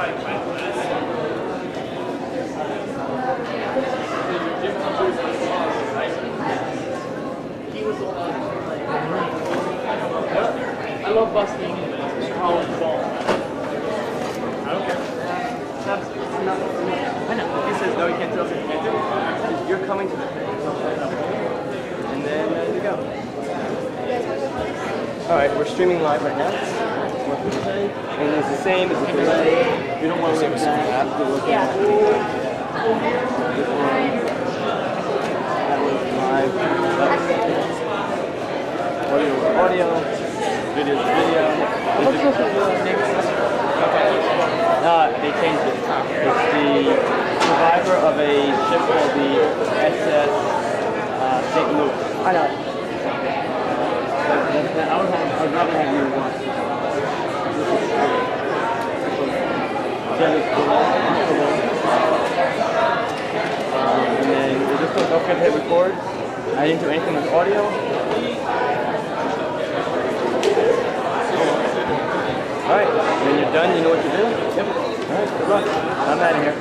I love busting college ball. I don't care. I know. He says no, you can't tell us what you can't do. You're coming to the thing. And then there you go. Alright, we're streaming live right now. And it's the same as the delay. You don't want to look at that. Yeah. That was live. Audio. Video to video. They changed it. It's the survivor of a ship called the SS St. Louis. I know. I'd rather have you watch. And then we just don't forget to hit record. I didn't do anything with audio. Alright, when you're done, you know what to do? Yep. Alright, good luck. I'm out of here.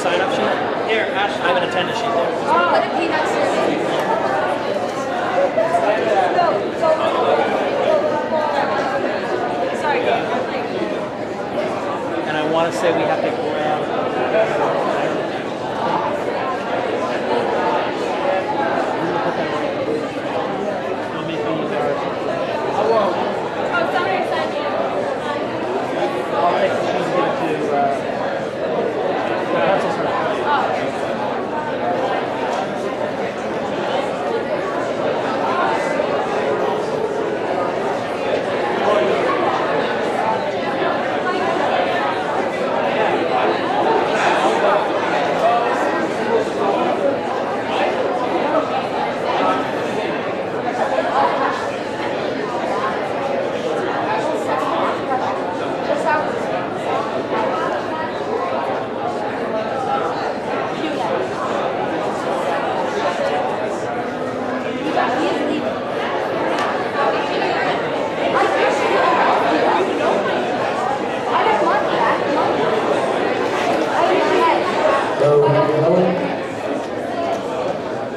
sign-up sheet? Here, Ash, I have an attendance sheet there. What a peanut service. Sorry. And I want to say we have to grab.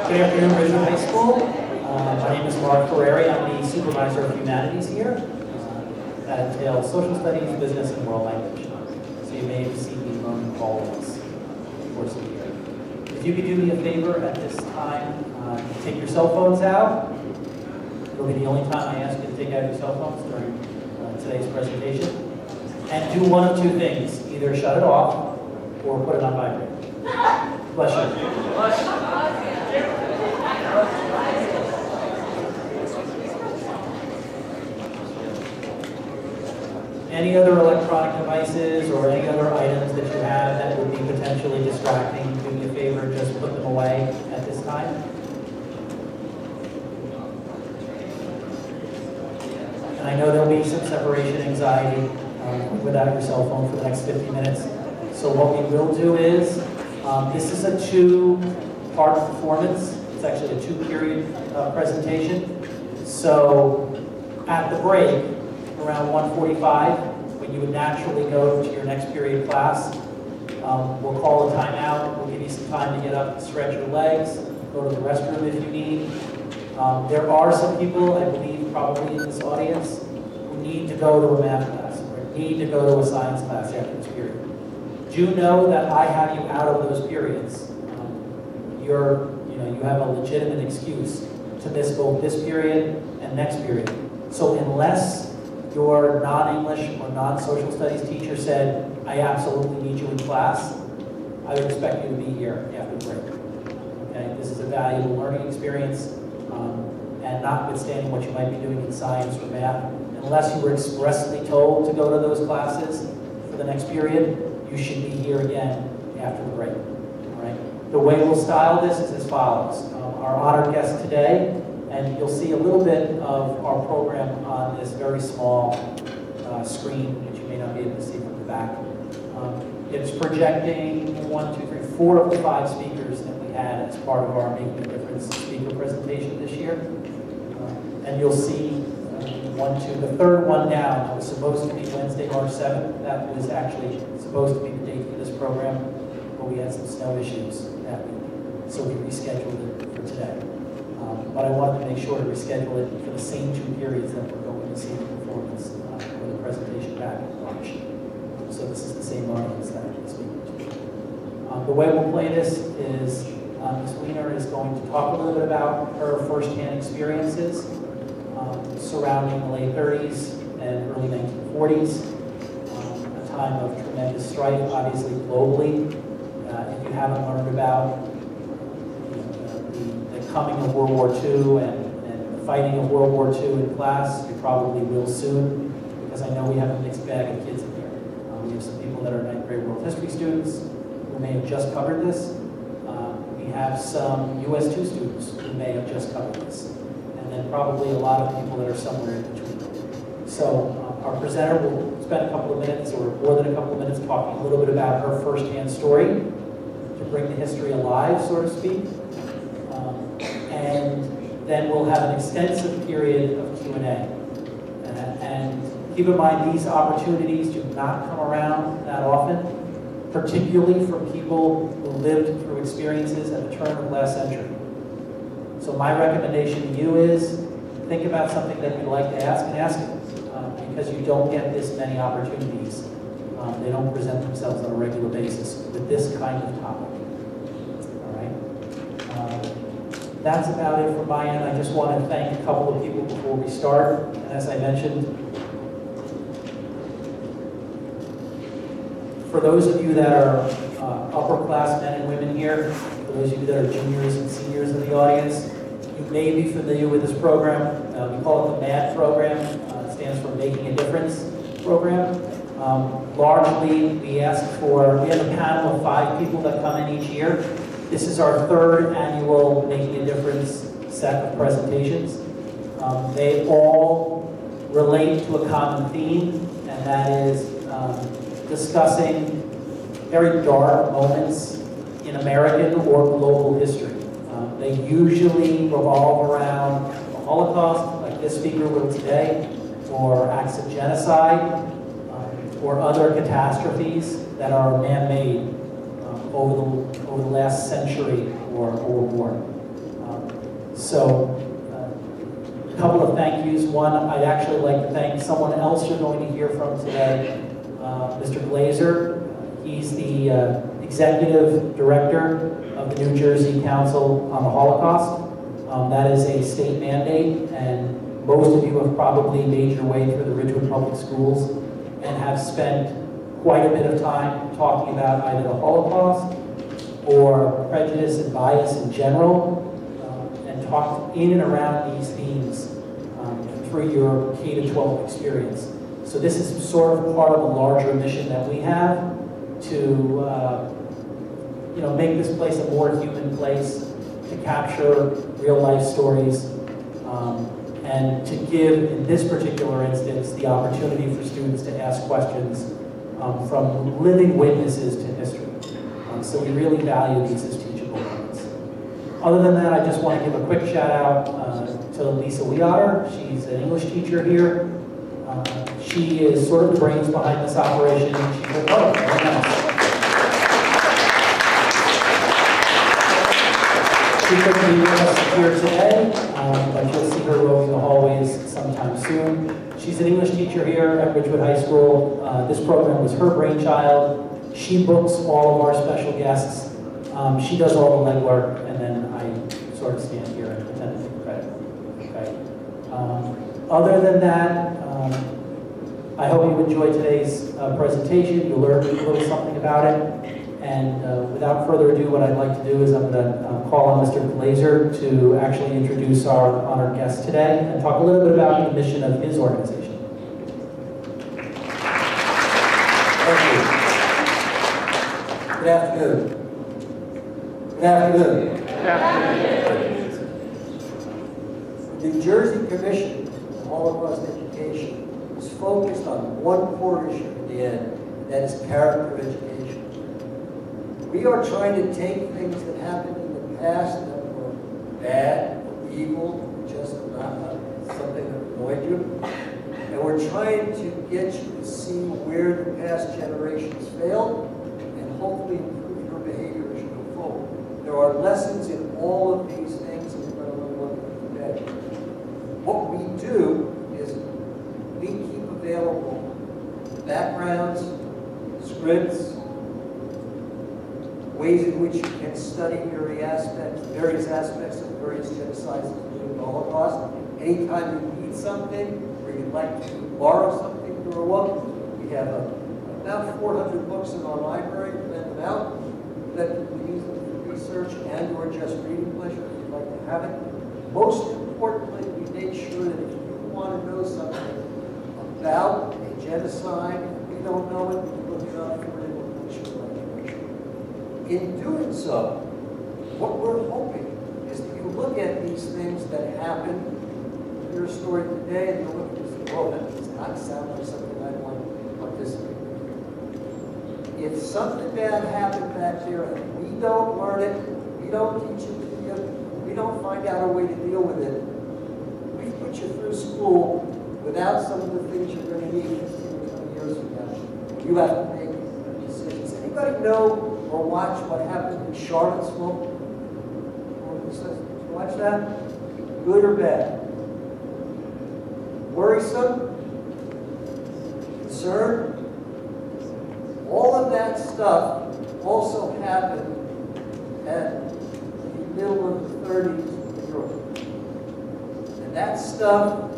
Good afternoon, Ridgewood High School. My name is Mark Ferreri. I'm the supervisor of humanities here. That entails social studies, business, and world language. So you may have seen me learn all of this in the course of the year. If you could do me a favor at this time, take your cell phones out. It'll be the only time I ask you to take out your cell phones during today's presentation. And do one of two things. Either shut it off or put it on vibrate. Bless you. Any other electronic devices or any other items that you have that would be potentially distracting, do me a favor, just put them away at this time. And I know there'll be some separation anxiety without your cell phone for the next 50 minutes. So what we will do is, this is a two-part performance. It's actually a two-period presentation. So at the break, around 1:45, when you would naturally go to your next period class, we'll call a timeout. We'll give you some time to get up and stretch your legs, go to the restroom if you need. There are some people, I believe, probably in this audience, who need to go to a math class or need to go to a science class after this period. Do know that I have you out of those periods. You have a legitimate excuse to miss both this period and next period. So unless your non-English or non-social studies teacher said, I absolutely need you in class, I would expect you to be here after the break. Okay? This is a valuable learning experience, and notwithstanding what you might be doing in science or math, unless you were expressly told to go to those classes for the next period, you should be here again after the break. All right? The way we'll style this is as follows. Our honored guest today, and you'll see a little bit of our program on this very small screen, which you may not be able to see from the back. It's projecting 4 of the 5 speakers that we had as part of our Making a Difference speaker presentation this year. And you'll see the third one down. That was supposed to be Wednesday, March 7th. That was actually supposed to be the date for this program, but we had some snow issues that week, so we rescheduled it for today. But I wanted to make sure to reschedule it for the same 2 periods that we're going to see the performance for the presentation back in March. So this is the same audience that I'm speaking to. The way we'll play this is Ms. Wiener is going to talk a little bit about her firsthand experiences surrounding the late 30s and early 1940s, a time of tremendous strife, obviously globally. If you haven't learned about the coming of World War II and the fighting of World War II in class, you probably will soon, because I know we have a mixed bag of kids in here. We have some people that are 9th grade world history students who may have just covered this. We have some US 2 students who may have just covered this. And then probably a lot of people that are somewhere in between. So our presenter will spend a couple of minutes, or more than a couple of minutes, talking a little bit about her firsthand story to bring the history alive, so to speak. And then we'll have an extensive period of Q&A. And keep in mind, these opportunities do not come around that often. particularly from people who lived through experiences at the turn of the last century. So my recommendation to you is think about something that you'd like to ask and ask it, because you don't get this many opportunities. They don't present themselves on a regular basis with this kind of topic. All right. That's about it from my end. I just want to thank a couple of people before we start. And as I mentioned, for those of you that are upperclassmen and women here, for those of you that are juniors and seniors in the audience, you may be familiar with this program. We call it the MAD program. It stands for Making a Difference program. Largely, we have a panel of 5 people that come in each year. This is our 3rd annual Making a Difference set of presentations. They all relate to a common theme, and that is discussing very dark moments in American or global history. They usually revolve around the Holocaust, like this speaker will today, or acts of genocide, or other catastrophes that are man-made over the last century or more. A couple of thank yous. One, I'd actually like to thank someone else you're going to hear from today, Mr. Glazer. He's the Executive Director of the New Jersey Council on the Holocaust. That is a state mandate, and most of you have probably made your way through the Ridgewood Public Schools and have spent quite a bit of time talking about either the Holocaust or prejudice and bias in general, and talked in and around these themes through your K-12 experience. So this is sort of part of a larger mission that we have to make this place a more human place, to capture real-life stories, and to give, in this particular instance, the opportunity for students to ask questions from living witnesses to history. So we really value these as teachable moments. Other than that, I just want to give a quick shout out to Lisa Weotter. She's an English teacher here. She is sort of the brains behind this operation. Very nice. She couldn't be with us here today, but you'll see her roaming the hallways sometime soon. She's an English teacher here at Ridgewood High School. This program was her brainchild. She books all of our special guests. She does all the legwork, and then I sort of stand here and pretend to take credit. Okay. Other than that, I hope you enjoyed today's presentation. You learned a little something about it. And without further ado, what I'd like to do is I'm going to call on Mr. Glazer to actually introduce our honored guest today and talk a little bit about the mission of his organization. Thank you. Good afternoon. Good afternoon. The New Jersey Commission on Holocaust Education is focused on one core issue at the end, and that is character education. We are trying to take things that happened in the past that were bad, or evil, just not something that annoyed you, and we're trying to get you to see where the past generations failed and hopefully improve your behavior as you go forward. There are lessons in all of these things, and we're going to look at them today. What we do is we keep available backgrounds, scripts, ways in which you can study various aspects of various genocides, including the Holocaust. Anytime you need something or you'd like to borrow something, you're welcome. We have about 400 books in our library, lend them out, let people use them for research and or just reading pleasure if you'd like to have it. Most importantly, we make sure that if you want to know something about a genocide, and we don't know it, we can look it up for it. In doing so, what we're hoping is that you look at these things that happen, your story today, and you look at this and go, that does not sound like something I want to participate in. If something bad happened back there and we don't learn it, we don't teach it to you, we don't find out a way to deal with it, we put you through school without some of the things you're going to need 15 or 20 years from now. You have to make decisions. Anybody anybody know or watch what happened in Charlottesville? Did you watch that? Good or bad? Worrisome? Concerned? All of that stuff also happened at the middle of the 30s in Europe. And that stuff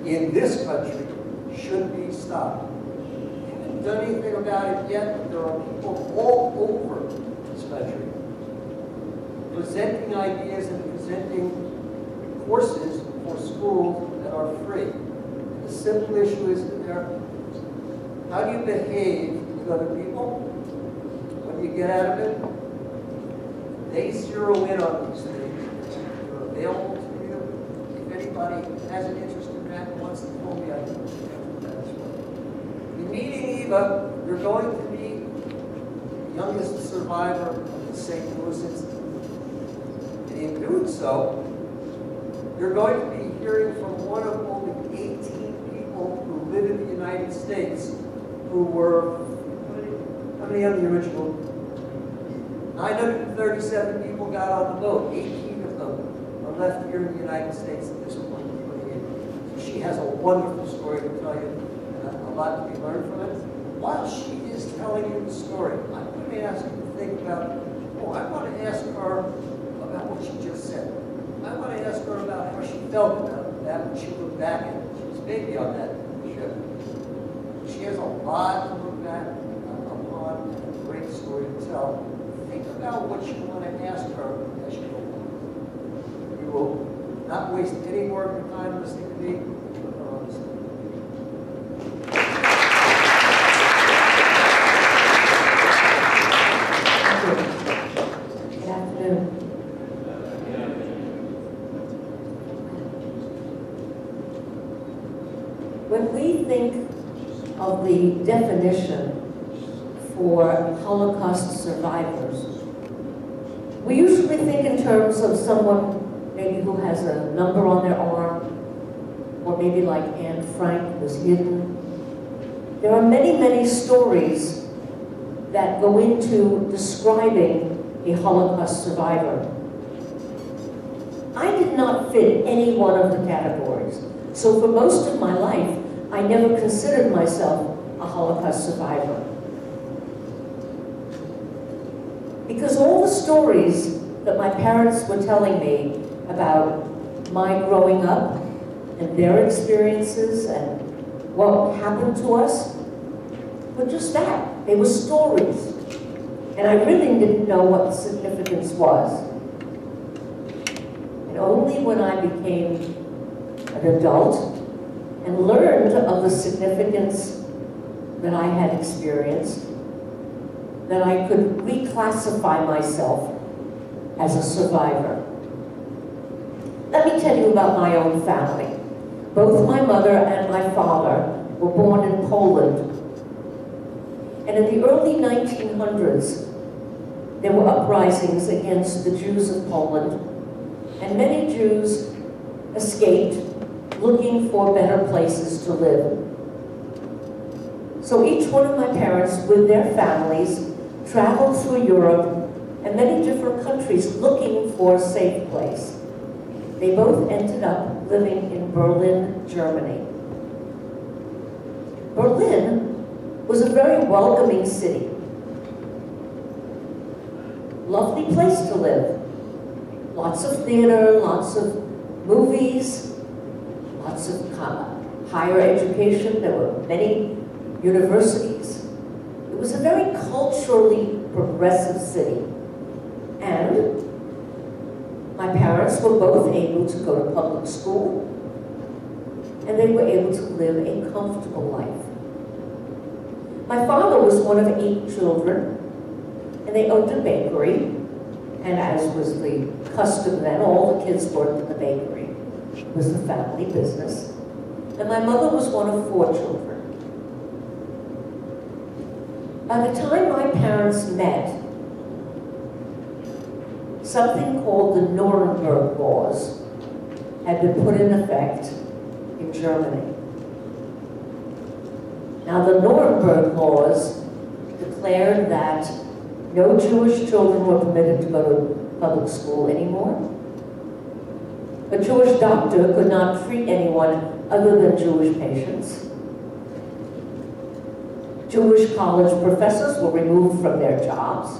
in this country should be stopped. We haven't done anything about it yet, but there are people all over this country presenting ideas and presenting courses for schools that are free. And the simple issue is how do you behave with other people? What do you get out of it? They zero in on these things. They're available to you. If anybody has an interest in that and wants to call me, I can answer that as well. In meeting Eva, you're going to meet the youngest survivor of the St. Louis incident. And in doing so, you're going to be hearing from one of only 18 people who live in the United States who were, how many on the original? 937 people got on the boat. 18 of them are left here in the United States at this point. So she has a wonderful story to tell you, and a lot to be learned from it. While she is telling you the story, I'm going to ask you to think about, I want to ask her about what she just said. I want to ask her about how she felt about that when she looked back at it. She was maybe on that ship. She has a lot to look back upon and a great story to tell. Think about what you want to ask her as you go on. You will not waste any more of your time listening to me, but her honesty. Good afternoon. When we think of the definition for Holocaust survivors, we usually think in terms of someone maybe who has a number on their arm, or maybe like Anne Frank was hidden. There are many, many stories that go into describing a Holocaust survivor. I did not fit any one of the categories. So for most of my life, I never considered myself a Holocaust survivor. Because all the stories that my parents were telling me about my growing up and their experiences and what happened to us were just that. They were stories. And I really didn't know what the significance was. And only when I became an adult and learned of the significance that I had experienced, that I could reclassify myself as a survivor. Let me tell you about my own family. Both my mother and my father were born in Poland. And in the early 1900s, there were uprisings against the Jews of Poland, and many Jews escaped looking for better places to live. So each one of my parents, with their families, traveled through Europe and many different countries looking for a safe place. They both ended up living in Berlin, Germany. Berlin was a very welcoming city. Lovely place to live. Lots of theater, lots of movies, lots of higher education. There were many universities. It was a very culturally progressive city. And my parents were both able to go to public school, and they were able to live a comfortable life. My father was one of 8 children, and they owned a bakery, and as was the custom then, all the kids worked in the bakery. It was the family business. And my mother was one of 4 children. By the time my parents met, something called the Nuremberg Laws had been put in effect in Germany. Now, the Nuremberg Laws declared that no Jewish children were permitted to go to public school anymore. A Jewish doctor could not treat anyone other than Jewish patients. Jewish college professors were removed from their jobs.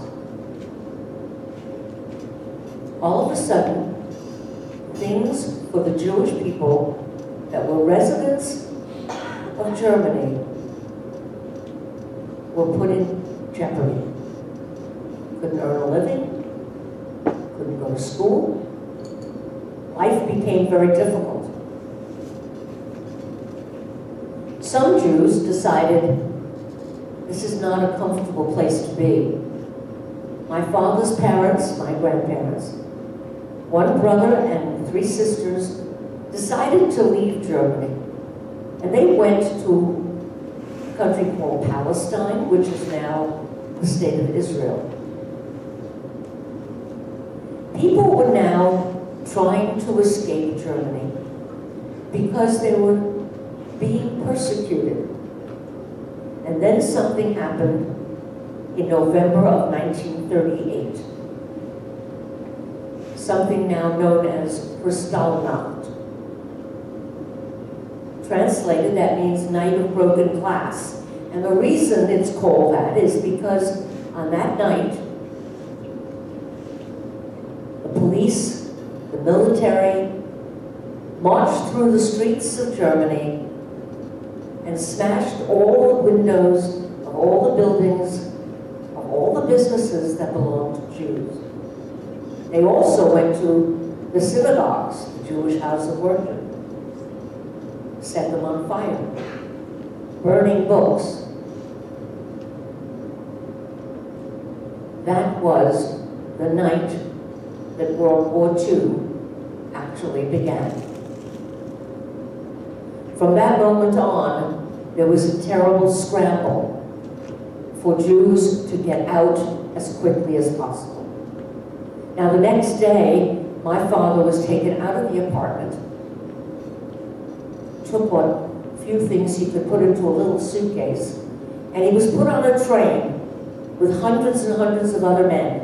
All of a sudden, things for the Jewish people that were residents of Germany were put in jeopardy. Couldn't earn a living, couldn't go to school. Life became very difficult. Some Jews decided this is not a comfortable place to be. My father's parents, my grandparents, one brother and 3 sisters decided to leave Germany. And they went to a country called Palestine, which is now the state of Israel. People were now trying to escape Germany because they were being persecuted. And then something happened in November of 1938. Something now known as Kristallnacht. Translated, that means Night of Broken Glass. And the reason it's called that is because on that night, the police, the military, marched through the streets of Germany and smashed all the windows of all the buildings, of all the businesses that belonged to Jews. They also went to the synagogues, the Jewish house of worship, set them on fire, burning books. That was the night that World War II actually began. From that moment on, there was a terrible scramble for Jews to get out as quickly as possible. Now, the next day, my father was taken out of the apartment, took what few things he could put into a little suitcase, and he was put on a train with hundreds and hundreds of other men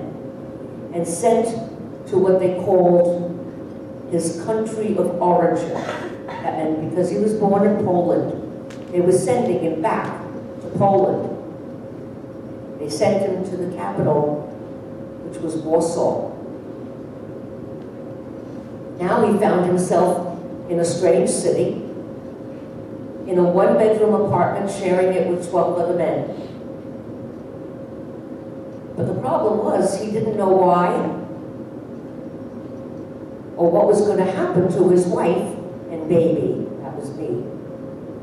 and sent to what they called his country of origin. And because he was born in Poland, they were sending him back to Poland. They sent him to the capital, which was Warsaw. Now he found himself in a strange city, in a 1-bedroom apartment, sharing it with 12 other men. But the problem was, he didn't know why or what was going to happen to his wife and baby, that was me,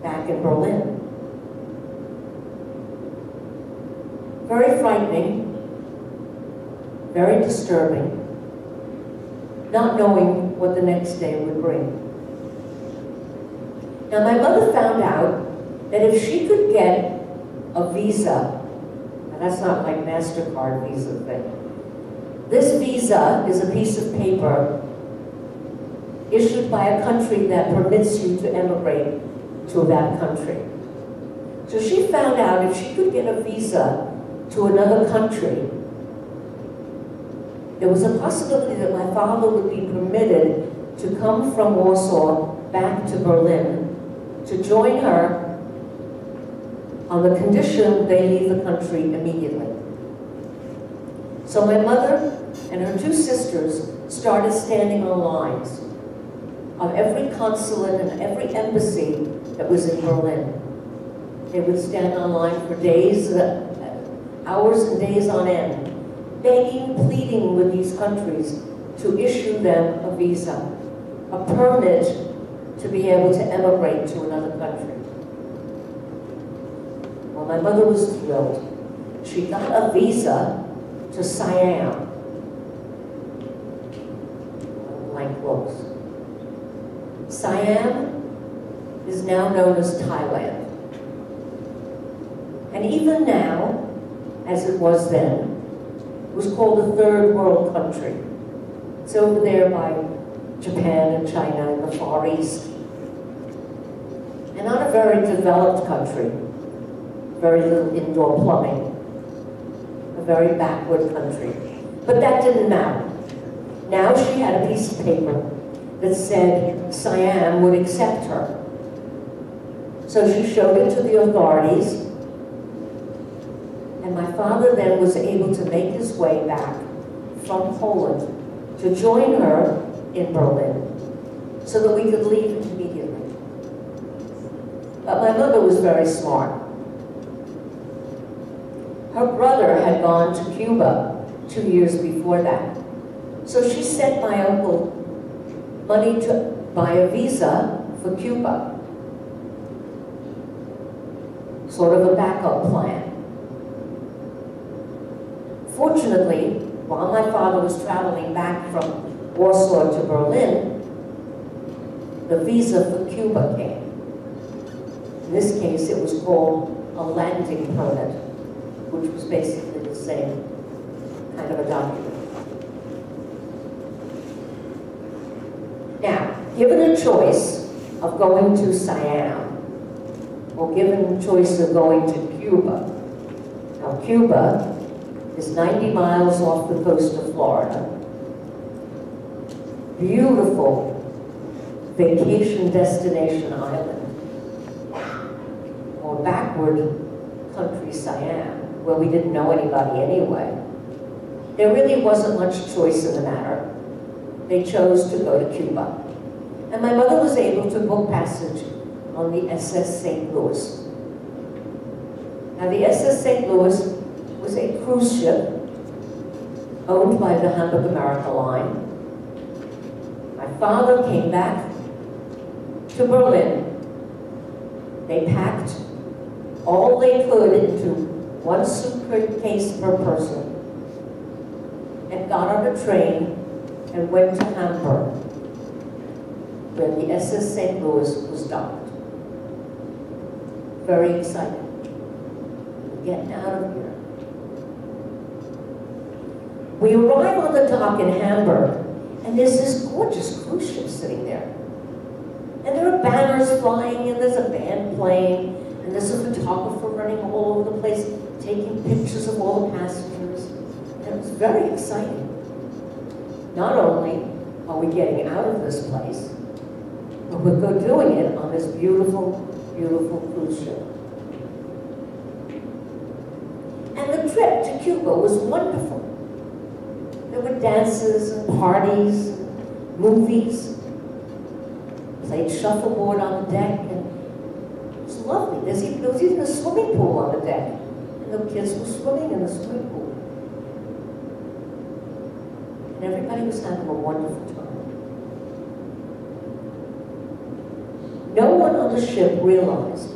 back in Berlin. Very frightening, very disturbing, not knowing what the next day would bring. Now, my mother found out that if she could get a visa, and that's not like MasterCard visa thing, this visa is a piece of paper issued by a country that permits you to emigrate to that country. So she found out if she could get a visa to another country, there was a possibility that my father would be permitted to come from Warsaw back to Berlin to join her on the condition they leave the country immediately. So my mother and her 2 sisters started standing on lines of every consulate and every embassy that was in Berlin. They would stand on line for days, hours and days on end, begging, pleading with these countries to issue them a visa, a permit to be able to emigrate to another country. Well, my mother was thrilled. She got a visa to Siam. Blank looks. Siam is now known as Thailand. And even now, as it was then, it was called a third world country. It's over there by Japan and China in the Far East. And not a very developed country, very little indoor plumbing. very backward country. But that didn't matter. Now she had a piece of paper that said Siam would accept her. So she showed it to the authorities, and my father then was able to make his way back from Poland to join her in Berlin so that we could leave immediately. But my mother was very smart. Her brother had gone to Cuba 2 years before that. So she sent my uncle money to buy a visa for Cuba. Sort of a backup plan. Fortunately, while my father was traveling back from Warsaw to Berlin, the visa for Cuba came. In this case, it was called a landing permit, which was basically the same kind of a document. Now, given a choice of going to Siam, or given the choice of going to Cuba. Now, Cuba is 90 miles off the coast of Florida. Beautiful vacation destination island. Or backward country Siam, where we didn't know anybody anyway. There really wasn't much choice in the matter. They chose to go to Cuba. And my mother was able to book passage on the SS St. Louis. Now the SS St. Louis was a cruise ship owned by the Hamburg America line. My father came back to Berlin. They packed all they could into one suitcase per person and got on a train and went to Hamburg, where the SS St. Louis was docked. Very excited. We're getting out of here. We arrive on the dock in Hamburg, and there's this gorgeous cruise ship sitting there. And there are banners flying, and there's a band playing, and there's a photographer running all over the place, taking pictures of all the passengers. And it was very exciting. Not only are we getting out of this place, but we're doing it on this beautiful, beautiful cruise ship. And the trip to Cuba was wonderful. There were dances and parties, and movies. Played shuffleboard on the deck, and it was lovely. There was even a swimming pool on the deck, and the kids were swimming in the swimming pool. And everybody was having a wonderful time. No one on the ship realized,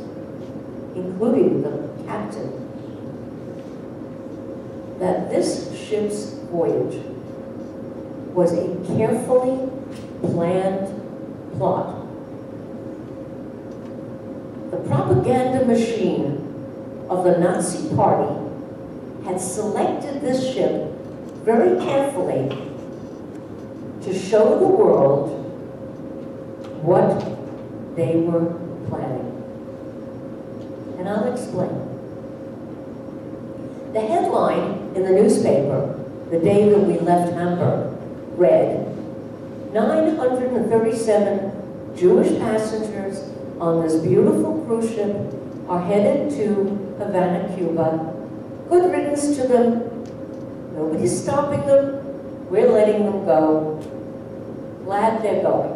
including the captain, that this ship's voyage was a carefully planned plot. The propaganda machine of the Nazi Party had selected this ship very carefully to show the world what they were planning. And I'll explain. The headline in the newspaper, the day that we left Hamburg, read, 937 Jewish passengers on this beautiful cruise ship are headed to Havana, Cuba. Good riddance to them. Nobody's stopping them. We're letting them go. Glad they're going.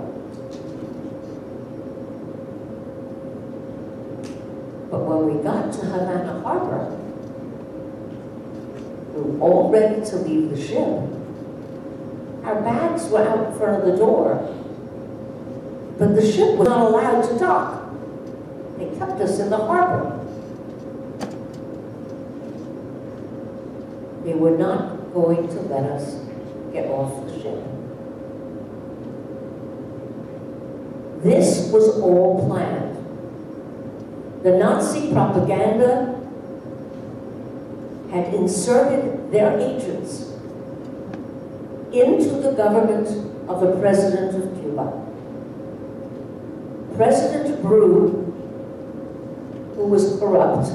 But when we got to Havana Harbor, we were all ready to leave the ship. Our bags were out in front of the door, but the ship was not allowed to dock. They kept us in the harbor. They were not going to let us get off the ship. This was all planned. The Nazi propaganda had inserted their agents into the government of the President of Cuba. President Brew, who was corrupt,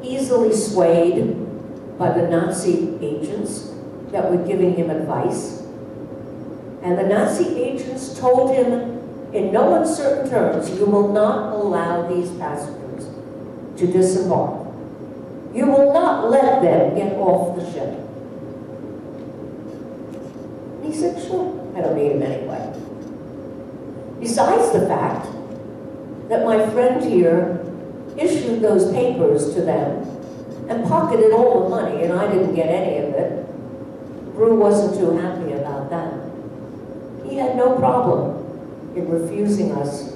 easily swayed by the Nazi agents that were giving him advice. And the Nazi agents told him in no uncertain terms, you will not allow these passengers to disembark. You will not let them get off the ship. And he said, sure, I don't need him anyway. Besides the fact that my friend here issued those papers to them and pocketed all the money, and I didn't get any of it. Brew wasn't too happy about that. He had no problem in refusing us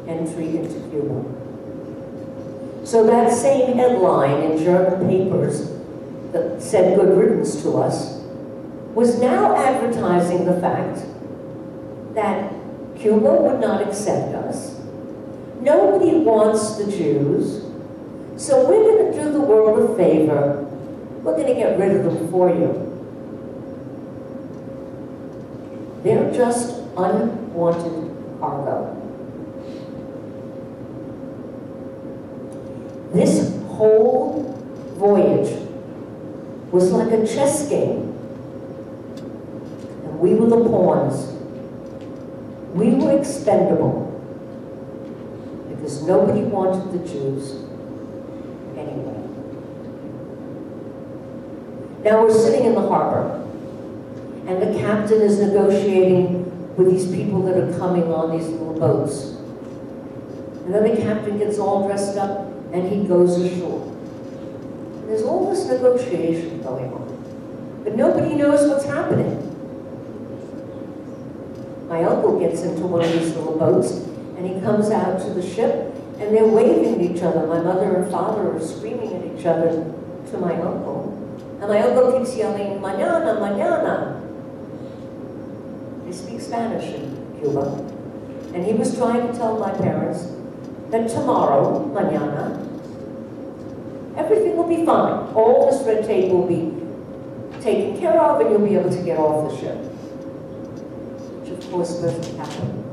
entry into Cuba. So that same headline in German papers that said good riddance to us was now advertising the fact that Cuba would not accept us. Nobody wants the Jews, so we're going to do the world a favor. We're going to get rid of them for you. They're just unwanted cargo. This whole voyage was like a chess game, and we were the pawns. We were expendable because nobody wanted the Jews anyway. Now we're sitting in the harbor, and the captain is negotiating with these people that are coming on these little boats. And then the captain gets all dressed up and he goes ashore. And there's all this negotiation going on, but nobody knows what's happening. My uncle gets into one of these little boats and he comes out to the ship and they're waving at each other. My mother and father are screaming at each other to my uncle. And my uncle keeps yelling, mañana, mañana. They speak Spanish in Cuba. And he was trying to tell my parents that tomorrow, mañana, everything will be fine. All this red tape will be taken care of and you'll be able to get off the ship. Which of course doesn't happen.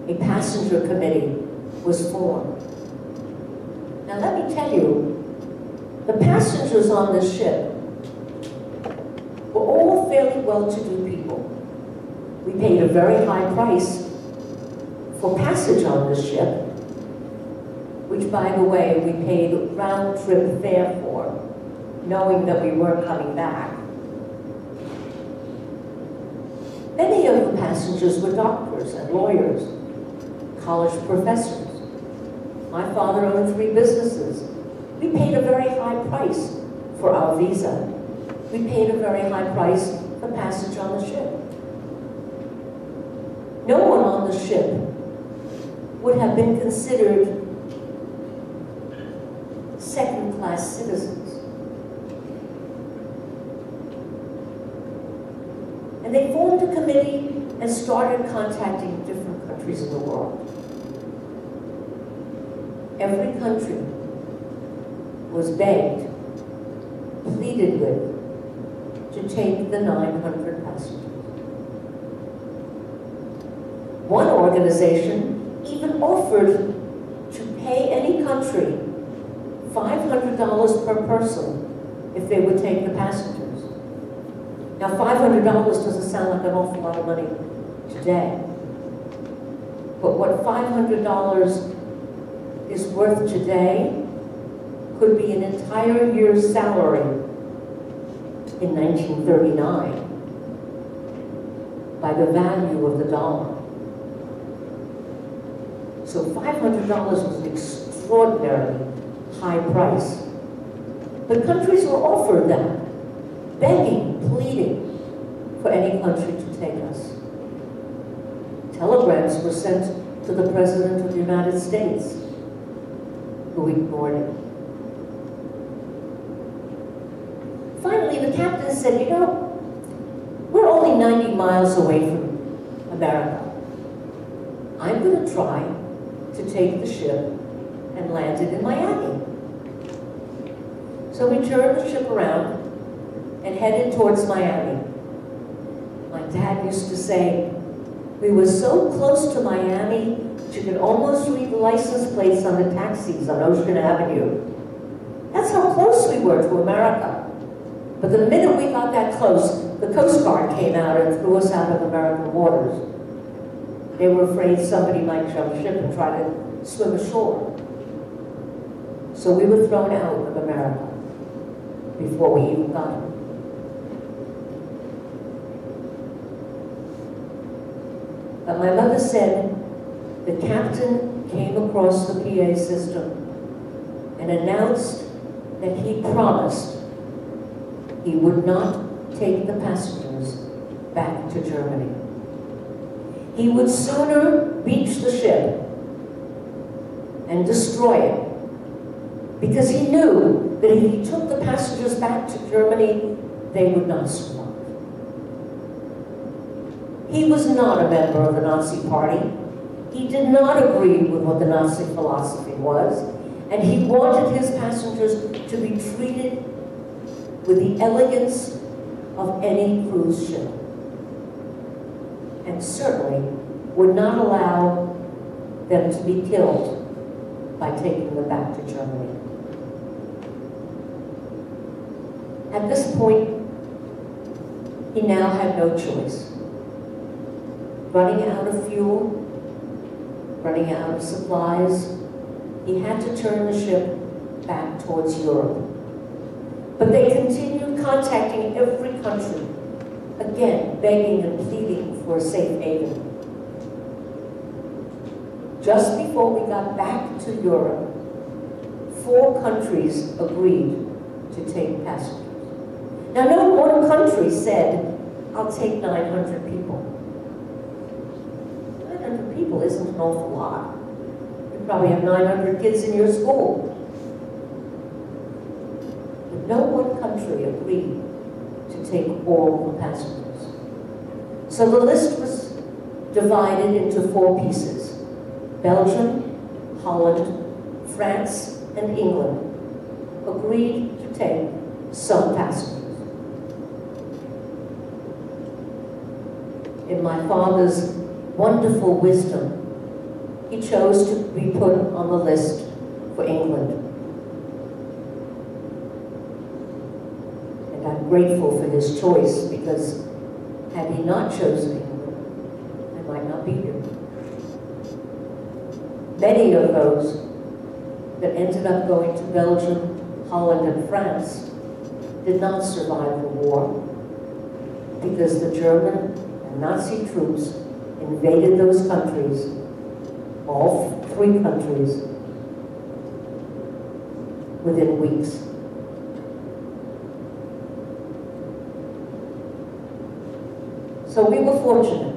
A passenger committee was formed. Now let me tell you, the passengers on this ship were all fairly well-to-do people. We paid a very high price for passage on this ship, which, by the way, we paid round-trip fare for, knowing that we weren't coming back. Many of the passengers were doctors and lawyers, college professors. My father owned 3 businesses. We paid a very high price for our visa. We paid a very high price for passage on the ship. No one on the ship would have been considered second-class citizens. And they formed a committee and started contacting different countries in the world. Every country was begged, pleaded with, to take the 900 passengers. One organization even offered to pay any country $500 per person if they would take the passengers. Now, $500 doesn't sound like an awful lot of money today. But what $500 is worth today could be an entire year's salary in 1939 by the value of the dollar. So $500 was an extraordinarily high price. But countries were offered that, begging, pleading for any country to take us. Telegrams were sent to the President of the United States, who ignored it. Finally, the captain said, you know, we're only 90 miles away from America. I'm going to try to take the ship and land it in Miami. So we turned the ship around and headed towards Miami. My dad used to say, We were so close to Miami that you could almost read the license plates on the taxis on Ocean Avenue. That's how close we were to America. But the minute we got that close, the Coast Guard came out and threw us out of American waters. They were afraid somebody might jump ship and try to swim ashore. So we were thrown out of America before we even got here. But my mother said the captain came across the PA system and announced that he promised he would not take the passengers back to Germany. He would sooner beach the ship and destroy it, because he knew that if he took the passengers back to Germany, they would not survive. He was not a member of the Nazi Party. He did not agree with what the Nazi philosophy was, and he wanted his passengers to be treated with the elegance of any cruise ship, and certainly would not allow them to be killed by taking them back to Germany. At this point, he now had no choice. Running out of fuel, running out of supplies, he had to turn the ship back towards Europe. But they continued contacting every country, again begging and pleading for a safe haven. Just before we got back to Europe, 4 countries agreed to take passengers. Now, no one country said, I'll take 900 people. 900 people isn't an awful lot. You probably have 900 kids in your school. But no one country agreed to take all the passengers. So the list was divided into 4 pieces. Belgium, Holland, France, and England agreed to take some passengers. In my father's wonderful wisdom, he chose to be put on the list for England. And I'm grateful for his choice, because had he not chosen England, I might not be here. Many of those that ended up going to Belgium, Holland, and France did not survive the war, because the German and Nazi troops invaded those countries, all 3 countries, within weeks. So we were fortunate.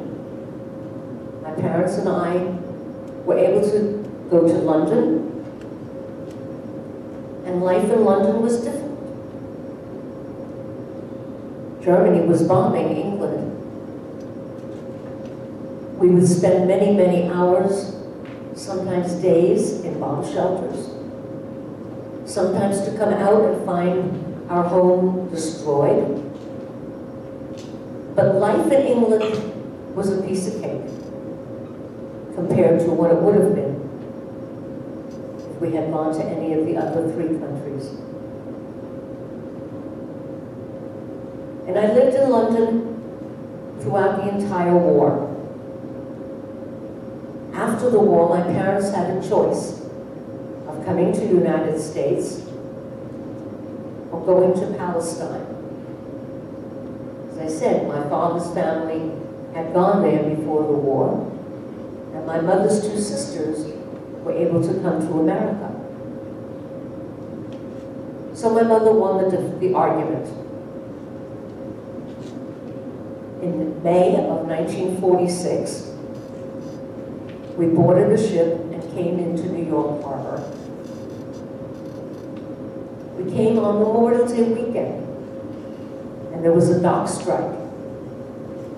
My parents and I were able to go to London, and life in London was different. Germany was bombing England. We would spend many, many hours, sometimes days, in bomb shelters. Sometimes to come out and find our home destroyed. But life in England was a piece of cake compared to what it would have been if we had gone to any of the other 3 countries. And I lived in London throughout the entire war. After the war, my parents had a choice of coming to the United States or going to Palestine. As I said, my father's family had gone there before the war, and my mother's 2 sisters were able to come to America. So my mother won the argument. In May of 1946, we boarded a ship and came into New York Harbor. We came on Memorial Day weekend, and there was a dock strike,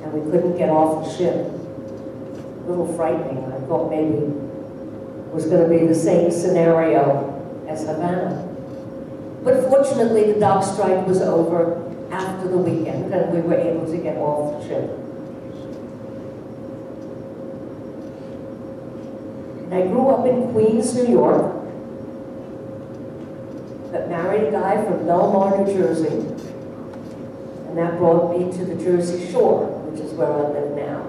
and we couldn't get off the ship. A little frightening. I thought maybe it was going to be the same scenario as Havana. But fortunately, the dock strike was over after the weekend, and we were able to get off the ship. And I grew up in Queens, New York, but married a guy from Belmar, New Jersey, and that brought me to the Jersey Shore, which is where I live now.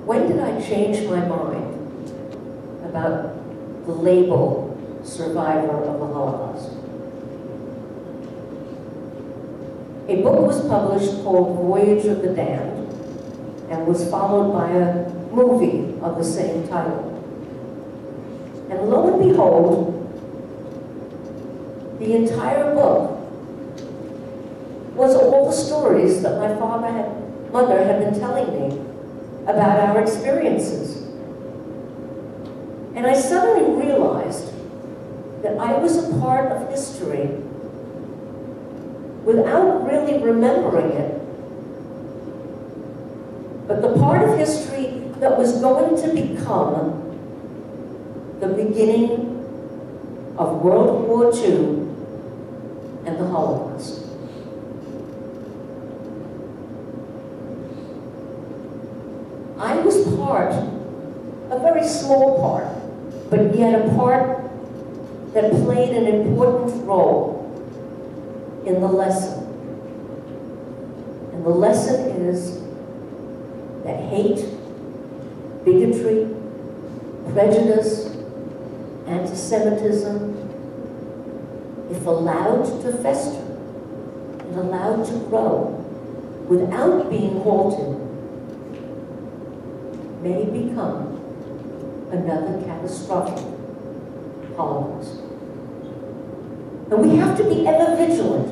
When did I change my mind about the label survivor of the Holocaust? A book was published called Voyage of the Damned and was followed by a movie of the same title. And lo and behold, the entire book was all the stories that my mother had been telling me about our experiences. And I suddenly realized that I was a part of history without really remembering it, but the part of history that was going to become the beginning of World War II and the Holocaust. I was part, a very small part, but yet a part that played an important role in the lesson. And the lesson is that hate, bigotry, prejudice, anti-Semitism, if allowed to fester and allowed to grow without being halted, may become another catastrophic Holocaust. And we have to be ever vigilant.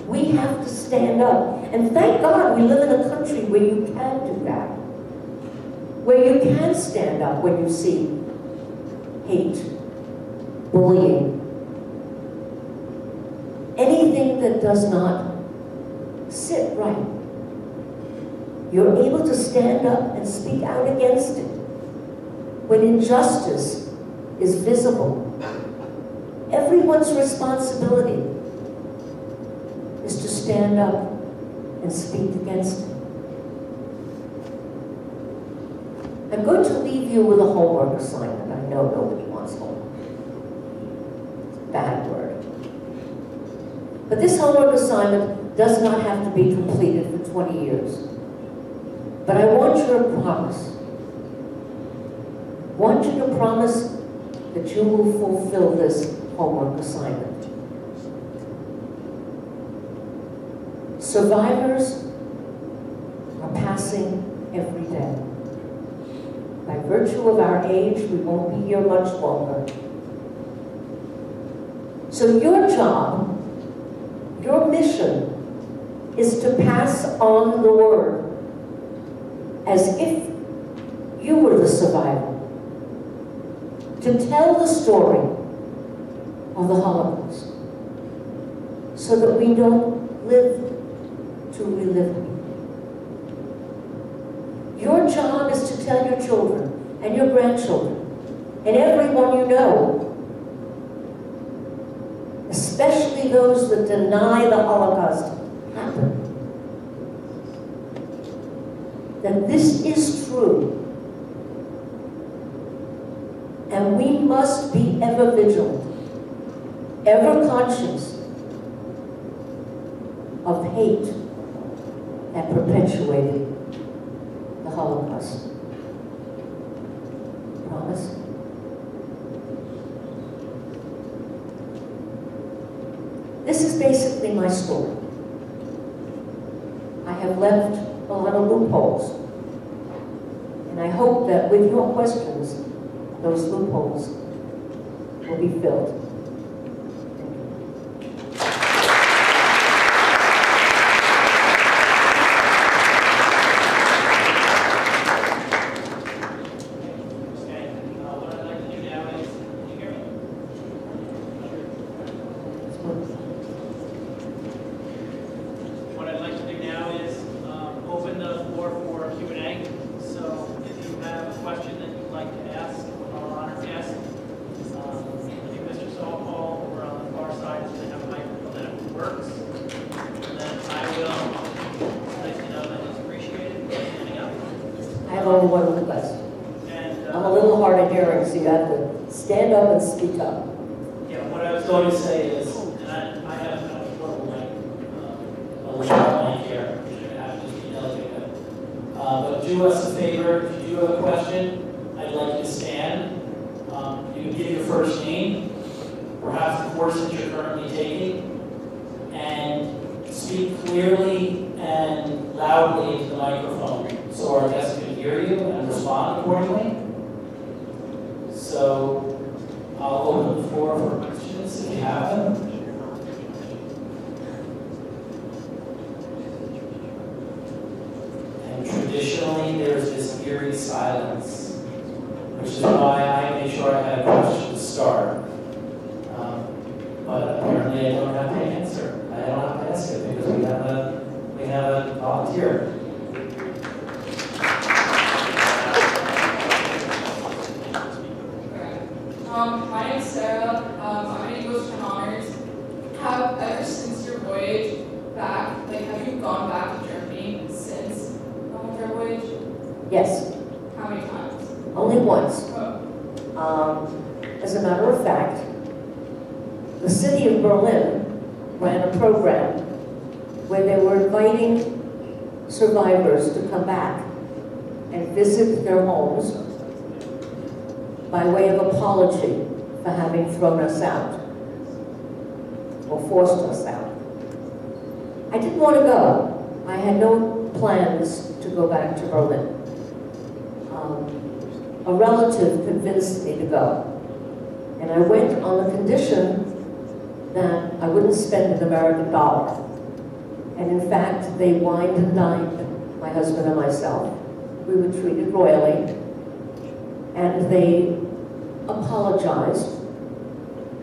We have to stand up. And thank God we live in a country where you can do that. Where you can stand up when you see hate, bullying, anything that does not sit right. You're able to stand up and speak out against it. When injustice is visible, everyone's responsibility is to stand up and speak against it. I'm going to leave you with a homework assignment. I know nobody wants homework. It's a bad word. But this homework assignment does not have to be completed for 20 years. But I want you to promise. I want you to promise that you will fulfill this homework assignment. Survivors are passing every day. By virtue of our age, we won't be here much longer. So your job, your mission, is to pass on the word as if you were the survivor. To tell the story of the Holocaust so that we don't live to relive it. Your job is to tell your children and your grandchildren and everyone you know, especially those that deny the Holocaust happened, that this is true. And we must be ever vigilant, ever conscious of hate that perpetuated the Holocaust. Promise? This is basically my story. I have left a lot of loopholes. And I hope that with your questions, those loopholes will be filled. What I'd like to do now is open the floor for Q&A. So if you have a question that you'd like to ask our honored guest, I think Mr. I'm a little hard of hearing, so you have to stand up and speak up. Yeah, what I was going to say is, and I have a little mic here, which I have to be delicate. But do us a favor, if you do have a question, I'd like you to stand. You can give your first name, perhaps the course that you're currently taking, and speak clearly and loudly into the microphone so our guests can hear you and respond accordingly. So I'll open the floor for questions if you have them. And traditionally, there's this eerie silence, which is why I made sure I had a question to start. But apparently I don't have to answer. I don't have to ask it because we have a volunteer. My name's Sarah. I'm in English and Honors. Ever since your voyage back, have you gone back to Germany since your voyage? Yes, How many times? only once. Oh. As a matter of fact, the city of Berlin ran a program where they were inviting survivors to come back and visit their homes by way of apology for having thrown us out or forced us out. I didn't want to go. I had no plans to go back to Berlin. A relative convinced me to go. And I went on the condition that I wouldn't spend an American dollar. And in fact, they wined and dined my husband and myself. We were treated royally. And they apologized.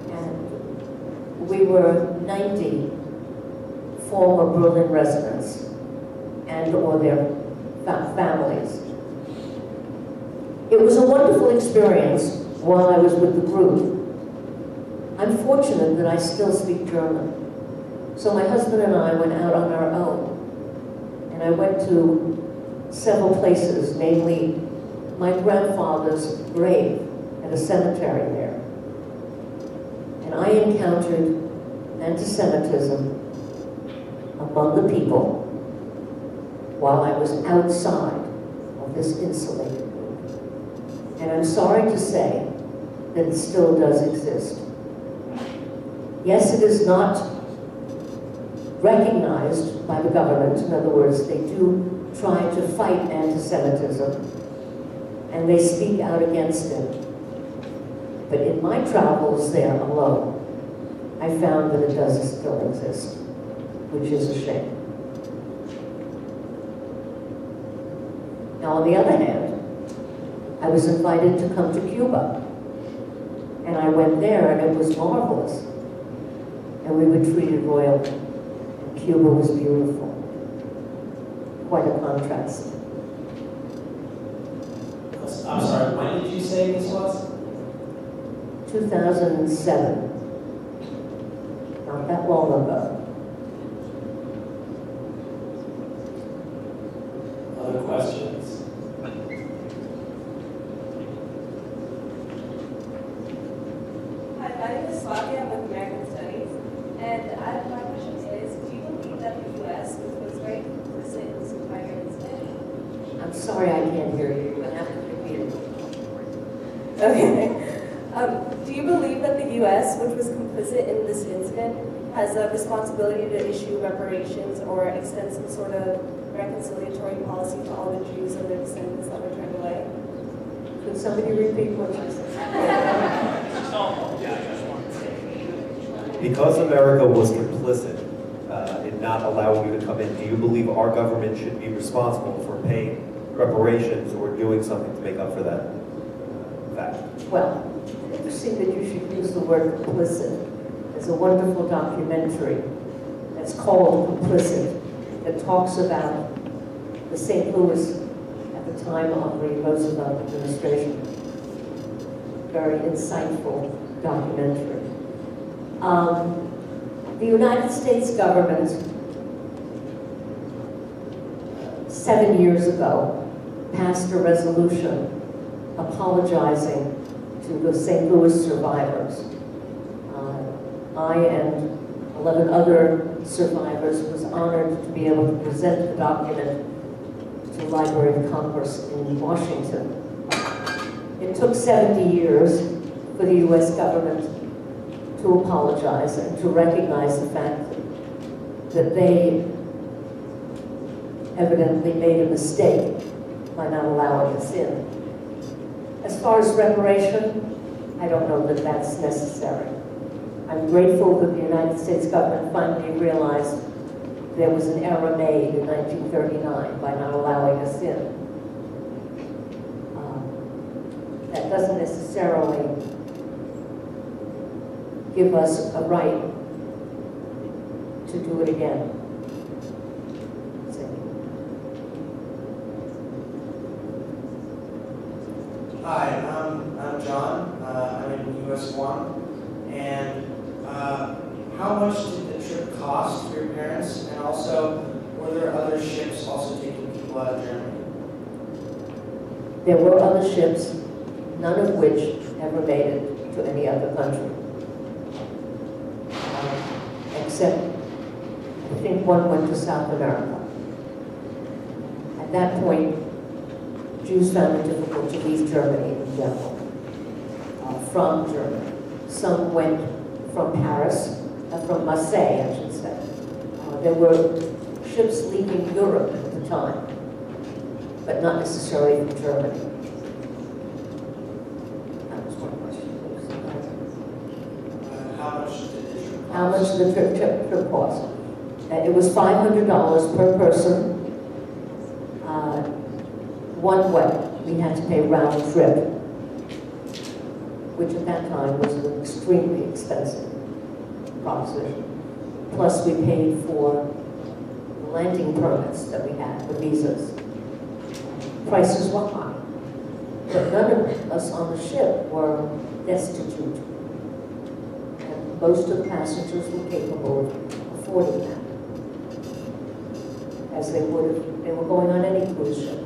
And we were 90 former Berlin residents and or their families. It was a wonderful experience while I was with the group. I'm fortunate that I still speak German. So my husband and I went out on our own. And I went to several places, namely my grandfather's grave at a cemetery there. And I encountered anti-Semitism among the people while I was outside of this insulated room. And I'm sorry to say that it still does exist. Yes, it is not recognized by the government. In other words, they do try to fight anti-Semitism, and they speak out against it. But in my travels there alone, I found that it does still exist, which is a shame. Now, on the other hand, I was invited to come to Cuba, and I went there, and it was marvelous. And we were treated royally. And Cuba was beautiful. Quite a contrast. I'm sorry, when did you say this was? 2007. Not that long ago. Other questions? Hi, my name is Swati. I'm with American Studies. And my question is, do you believe that the U.S., which was very complicit in this entire incident? I'm sorry I can't hear you. You're going to have to repeat it. Okay. Do you believe that the U.S., which was complicit in this incident, has a responsibility to issue reparations or extend some sort of reconciliatory policy to all the Jews and their descendants that were turned away? Could somebody repeat what you said? Because America was complicit in not allowing you to come in, do you believe our government should be responsible for paying reparations or doing something to make up for that fact? Well, interesting that you should use the word complicit. There's a wonderful documentary that's called Complicit that talks about the St. Louis at the time of the Roosevelt administration. Very insightful documentary. The United States government 7 years ago passed a resolution apologizing to the St. Louis survivors. I and 11 other survivors was honored to be able to present the document to the Library of Congress in Washington. It took 70 years for the US government to apologize and to recognize the fact that they evidently made a mistake by not allowing us in. As far as reparation, I don't know that that's necessary. I'm grateful that the United States government finally realized there was an error made in 1939 by not allowing us in. That doesn't necessarily give us a right to do it again. Hi, I'm John. I'm in US 1. And how much did the trip cost for your parents? And also, were there other ships also taking people out of Germany? There were other ships, none of which ever made it to any other country. Except, I think one went to South America. At that point, Jews found it difficult to leave Germany in general, from Germany. Some went from Paris, from Marseille, I should say. There were ships leaving Europe at the time, but not necessarily from Germany. That was one question. How much did the trip cost? It was $500 per person. One way, we had to pay round trip, which at that time was an extremely expensive proposition. Plus we paid for the landing permits that we had, the visas. Prices were high, but none of us on the ship were destitute. And most of the passengers were capable of affording that, as they would if they were going on any cruise ship.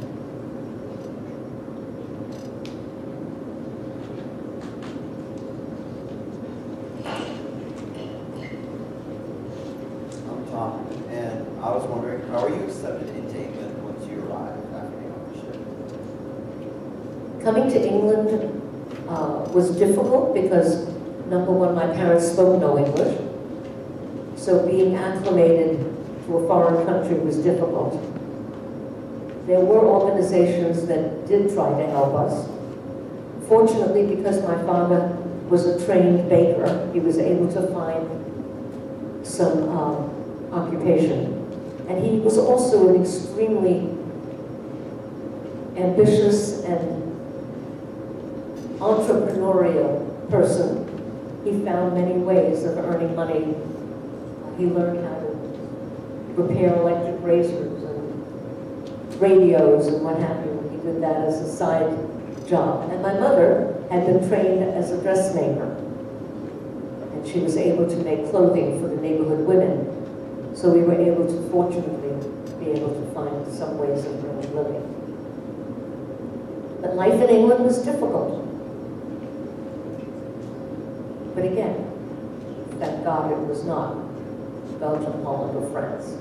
And I was wondering, how were you accepted into England once you arrived after being on the ship? Coming to England was difficult because, number one, my parents spoke no English. So being acclimated to a foreign country was difficult. There were organizations that did try to help us. Fortunately, because my father was a trained baker, he was able to find some occupation. And he was also an extremely ambitious and entrepreneurial person. He found many ways of earning money. He learned how to repair electric razors and radios and what have you. He did that as a side job. And my mother had been trained as a dressmaker. And she was able to make clothing for the neighborhood women. So we were able to, fortunately, be able to find some ways of earning living. But life in England was difficult. But again, thank God it was not Belgium, Holland, or France.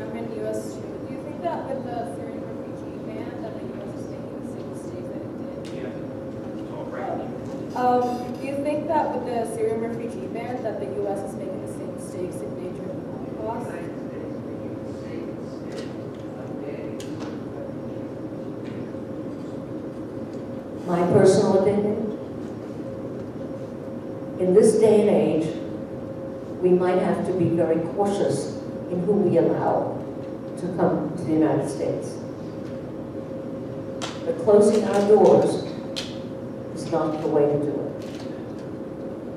I'm in US 2. Do you think that with the Syrian refugee ban that the US is making the same mistakes that it did? Do you think that with the Syrian refugee ban that the US is making the same mistakes it made during the Holocaust? My personal opinion, in this day and age, we might have to be very cautious in who we allow to come to the United States. But closing our doors is not the way to do it.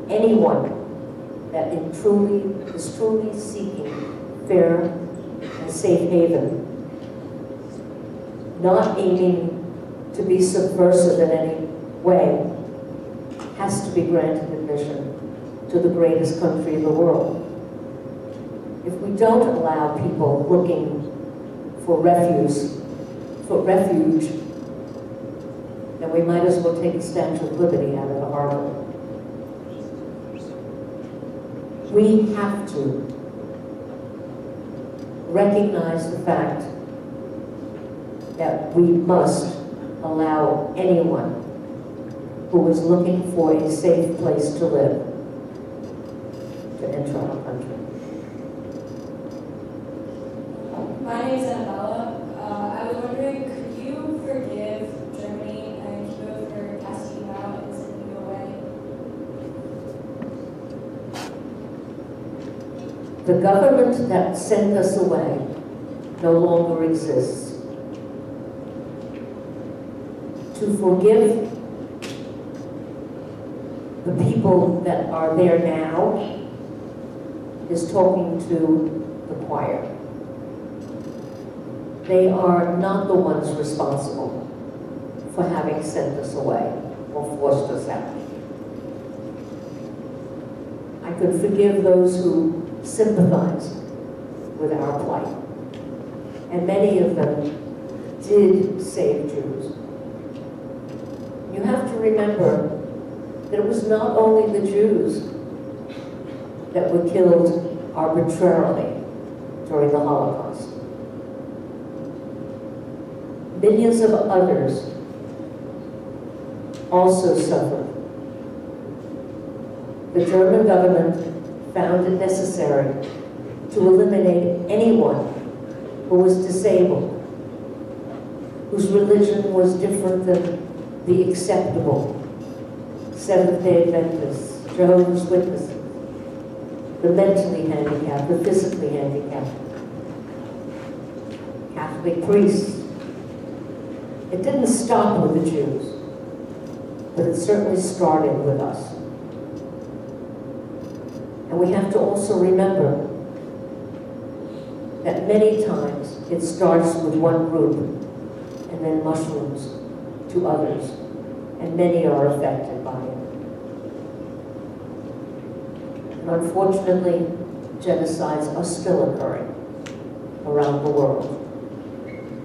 Anyone that is truly seeking fair and safe haven, not aiming to be subversive in any way has to be granted admission to the greatest country in the world. If we don't allow people looking for refuge, then we might as well take the Statue of Liberty out of the harbor. We have to recognize the fact that we must allow anyone who is looking for a safe place to live to enter our country. My name is Annabella. I was wondering, could you forgive Germany and Cuba for casting you out and sending you away? The government that sent us away no longer exists. To forgive the people that are there now is talking to the choir. They are not the ones responsible for having sent us away or forced us out. I could forgive those who sympathize with our plight. And many of them did save Jews. You have to remember that it was not only the Jews that were killed arbitrarily during the Holocaust. Millions of others also suffered. The German government found it necessary to eliminate anyone who was disabled, whose religion was different than the acceptable Seventh-day Adventists, Jehovah's Witnesses, the mentally handicapped, the physically handicapped, Catholic priests. It didn't stop with the Jews, but it certainly started with us. And we have to also remember that many times it starts with one group and then mushrooms to others, and many are affected by it. And unfortunately, genocides are still occurring around the world,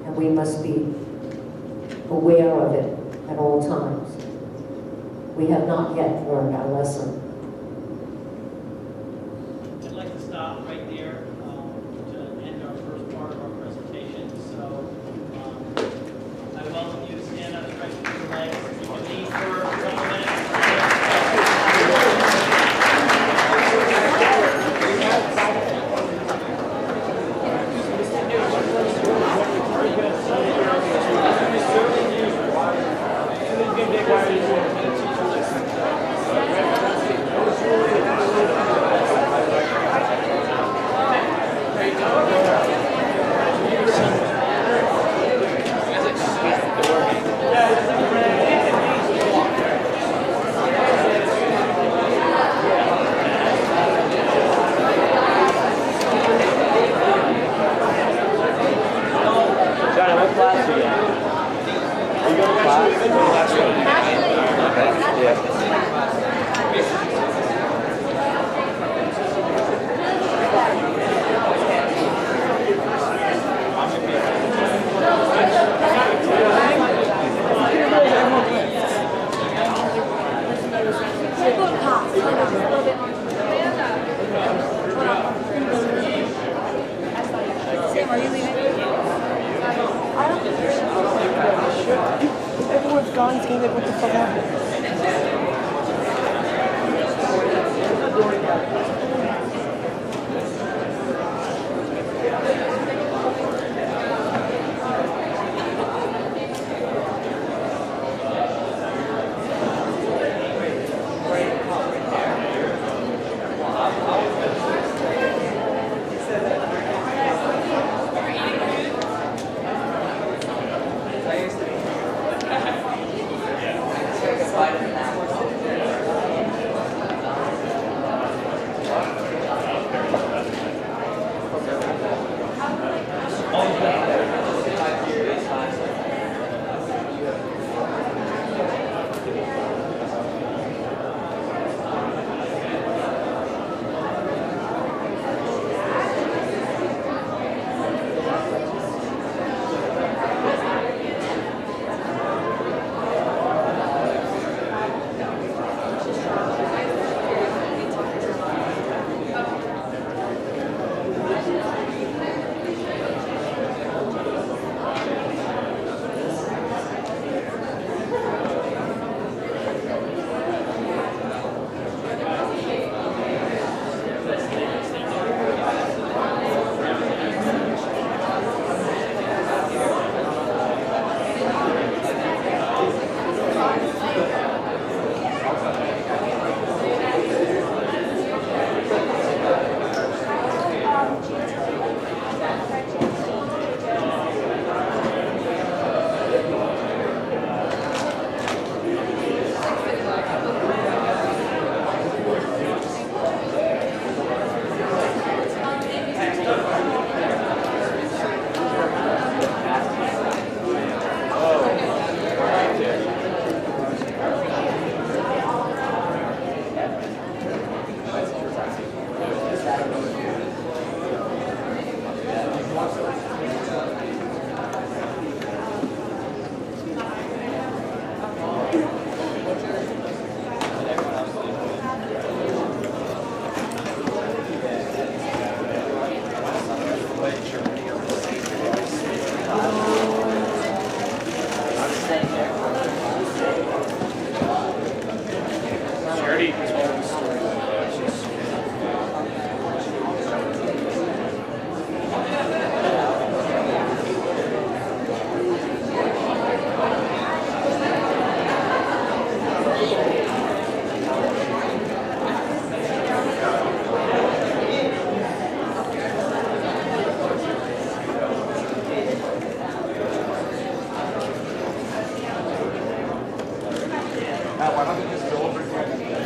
and we must be aware of it at all times. We have not yet learned our lesson. I'd like to stop right there to end our first part of our presentation. So I welcome you to stand up, stretch your legs. You can lean for a couple minutes. Everyone's gone, it's gonna be like, what the fuck happened? Why don't we just go over here?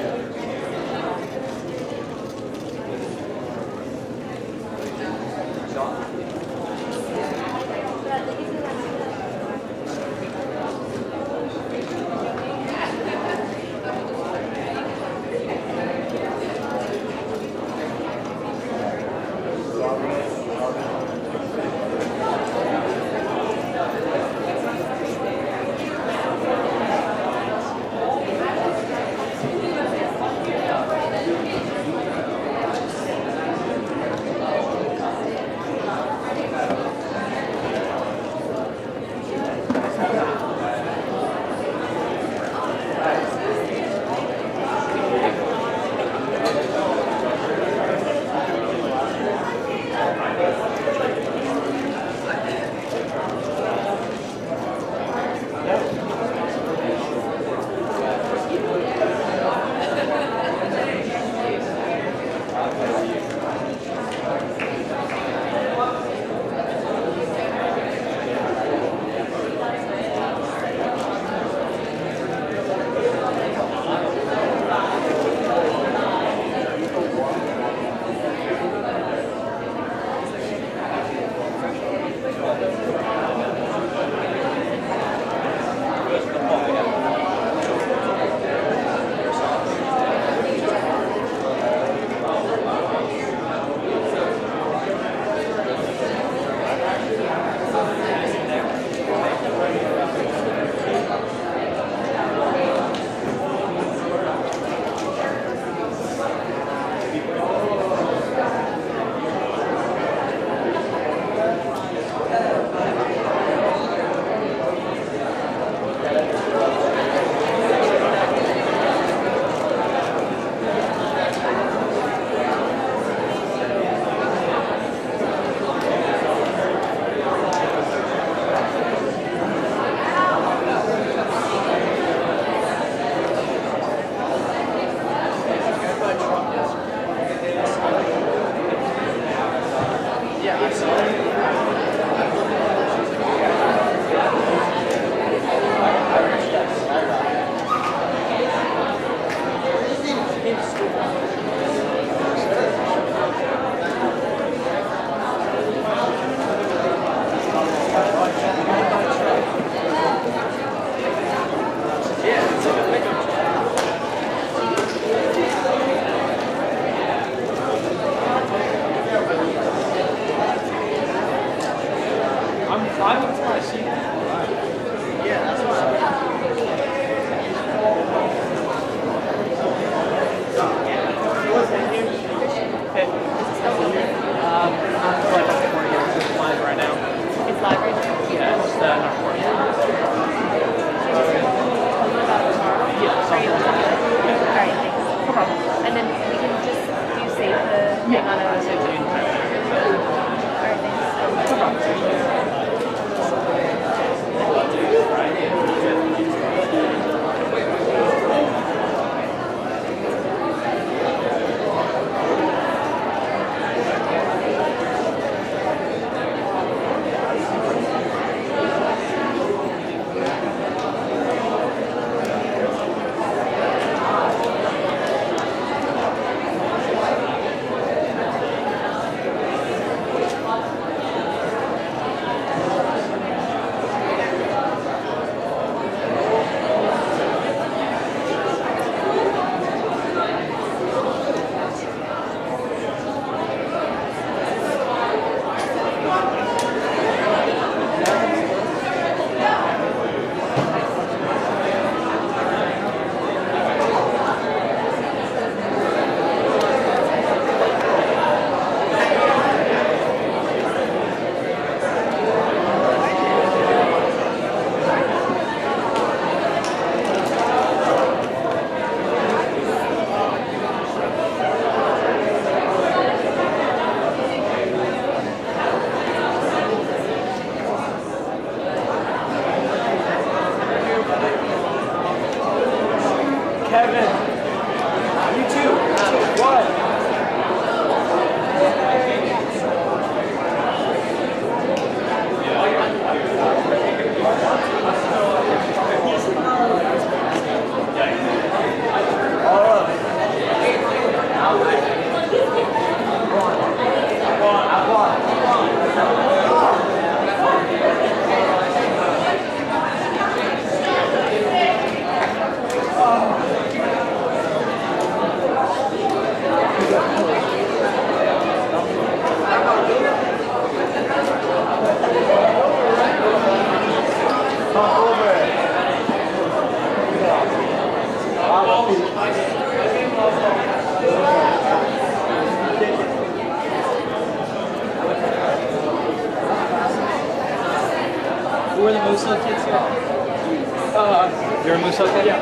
this okay? Yeah.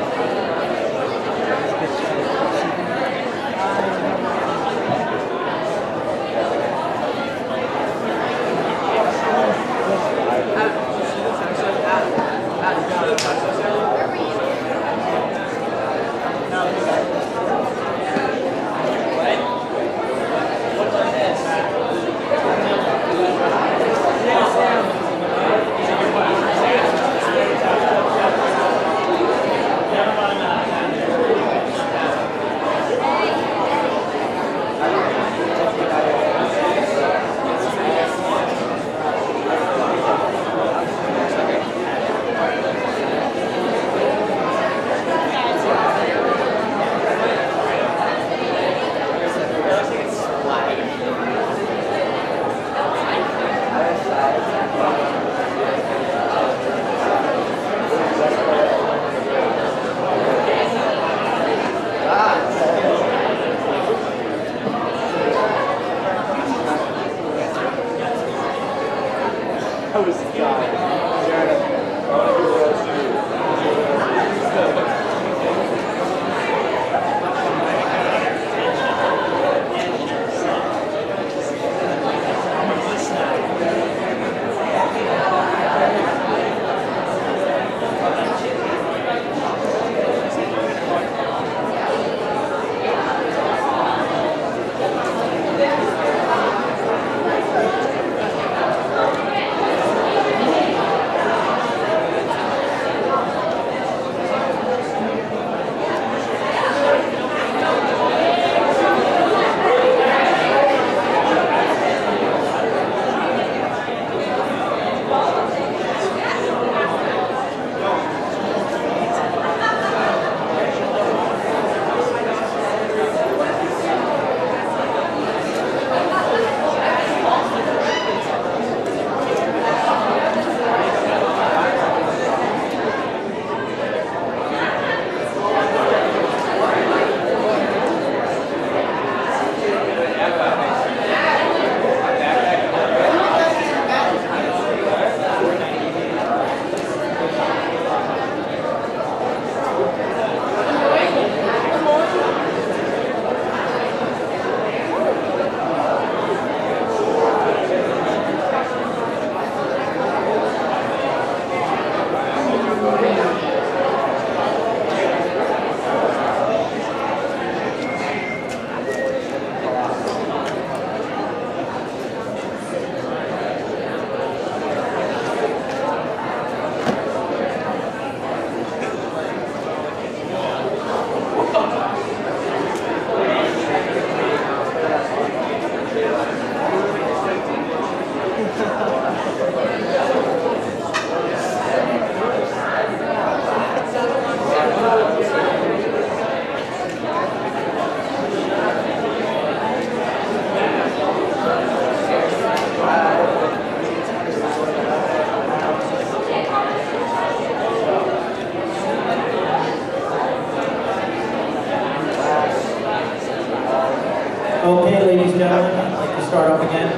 Okay, ladies and gentlemen, I'd like to start up again.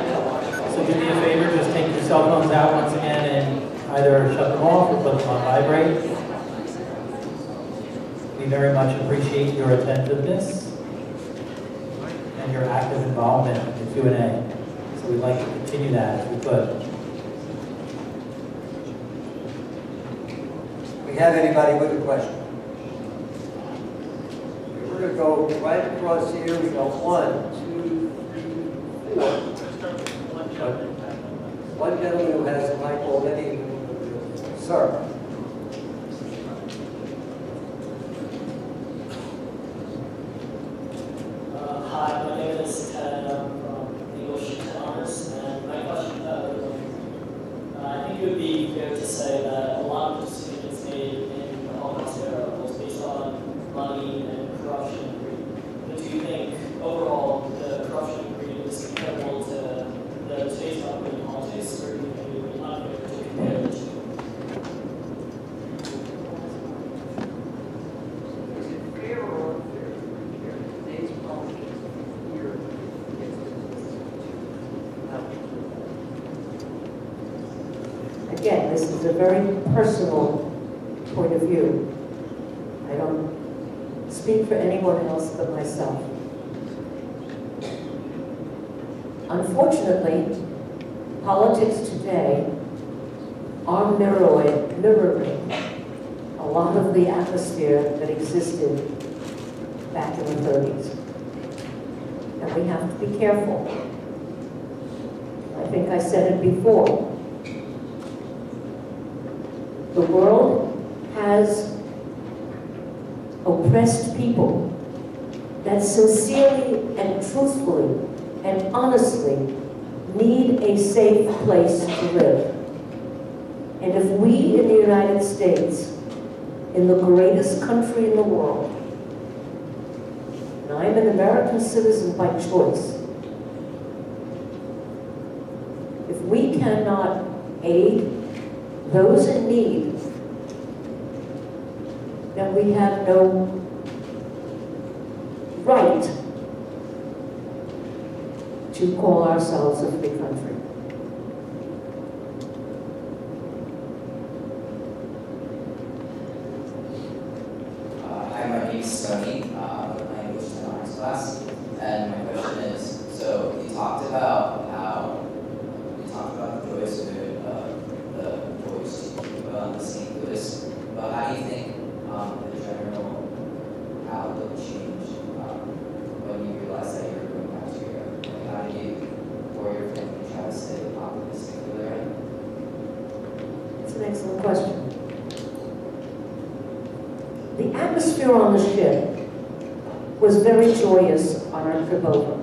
So do me a favor, just take your cell phones out once again and either shut them off or put them on vibrate. We very much appreciate your attentiveness and your active involvement in the Q&A. So we'd like to continue that if we could. We have anybody with a question? We're going to go right across here. We go 1, 2, 3, 4. One gentleman who has a mic already. Sir. Hi, my name is Ted. I'm from English and Honors, and my question, I think it would be fair to say that a lot of decisions made in the Holocaust era was based on money and corruption and greed. But do you think overall the corruption and greed was comparable to the today's government in politics, or do you think it would be unfair to compare the two? Is it fair or unfair to compare today's politics here against Again, this is a very personal point of view. speak for anyone else but myself. Unfortunately, politics today are mirroring a lot of the atmosphere that existed back in the 30s. And we have to be careful. I think I said it before. The world has oppressed people that sincerely and truthfully and honestly need a safe place to live. And if we in the United States, in the greatest country in the world, and I am an American citizen by choice, if we cannot aid those in need, then we have no right to call ourselves a free country. Hi, my name is Sonny. I'm in English and Honors class, and my question is: so you talked about the joys of the joys to keep the St. Louis, but how do you think the general outlook changed when you realized that you were going back to Europe? Like, how did you or your family try to stay optimistic for there? It's an excellent question. The atmosphere on the ship was very joyous on our trip over.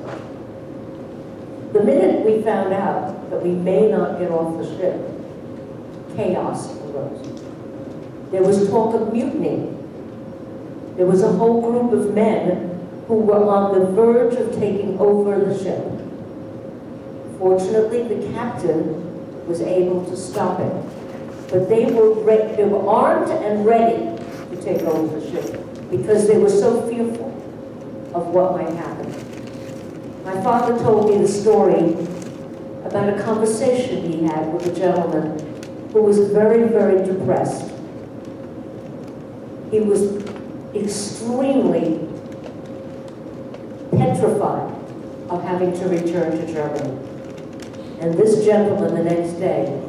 The minute we found out that we may not get off the ship, chaos arose. There was talk of mutiny. There was a whole group of men who were on the verge of taking over the ship. Fortunately, the captain was able to stop it. But they were armed and ready to take over the ship because they were so fearful of what might happen. My father told me the story about a conversation he had with a gentleman who was very, very depressed. He was extremely petrified of having to return to Germany. And this gentleman the next day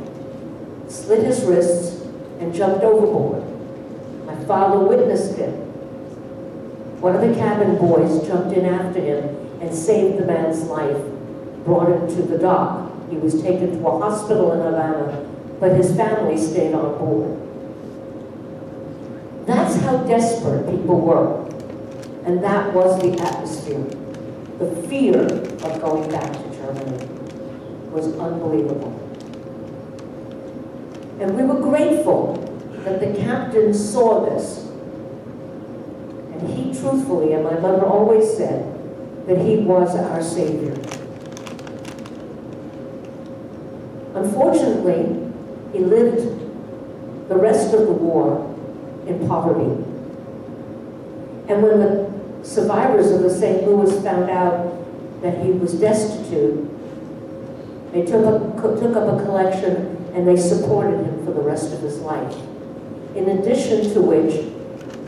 slit his wrists and jumped overboard. My father witnessed it. One of the cabin boys jumped in after him and saved the man's life, brought him to the dock. He was taken to a hospital in Havana, but his family stayed on board. That's how desperate people were. And that was the atmosphere. The fear of going back to Germany was unbelievable. And we were grateful that the captain saw this. And he truthfully, and my mother always said, that he was our savior. Unfortunately, he lived the rest of the war in poverty. And when the survivors of the St. Louis found out that he was destitute, they took up a collection and they supported him for the rest of his life. In addition to which,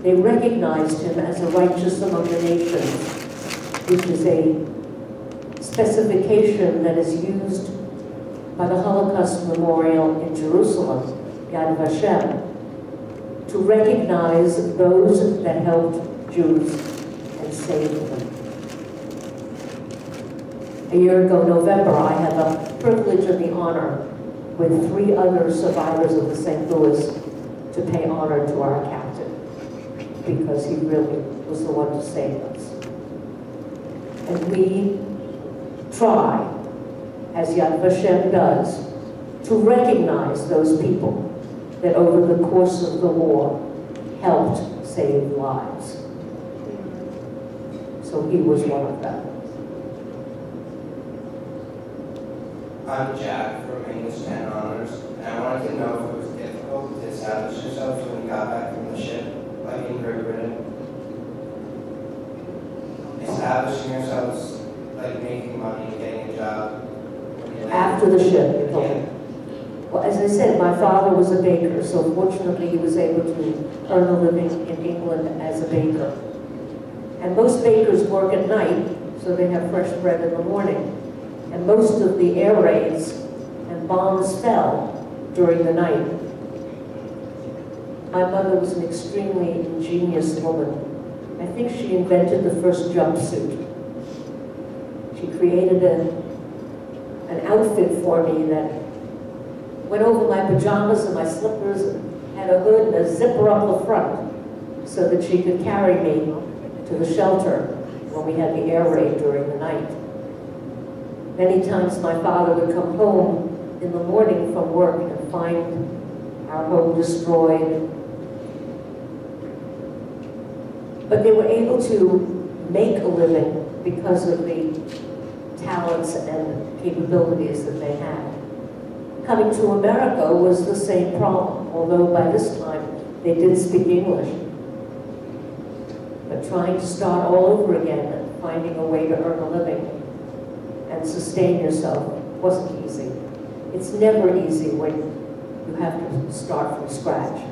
they recognized him as a righteous among the nations, which is a specification that is used by the Holocaust Memorial in Jerusalem, Yad Vashem, to recognize those that helped Jews and saved them. A year ago, November, I had the privilege and the honor with 3 other survivors of the St. Louis to pay honor to our captain, because he really was the one to save us. And we try, as Yad Vashem does, to recognize those people that over the course of the war helped save lives. So he was one of them. I'm Jack from English and Honors, and I wanted to know if it was difficult to establish yourselves when you got back from the ship, like in Great Britain. Establishing yourselves, like making money and getting a job. After the ship, yeah. Well, as I said, my father was a baker, so fortunately he was able to earn a living in England as a baker. And most bakers work at night, so they have fresh bread in the morning. And most of the air raids and bombs fell during the night. My mother was an extremely ingenious woman. I think she invented the first jumpsuit. She created an outfit for me that went over my pajamas and my slippers and had a hood and a zipper up the front so that she could carry me to the shelter when we had the air raid during the night. Many times my father would come home in the morning from work and find our home destroyed. But they were able to make a living because of the talents and capabilities that they had. Coming to America was the same problem, although by this time they did speak English. But trying to start all over again and finding a way to earn a living and sustain yourself wasn't easy. It's never easy when you have to start from scratch.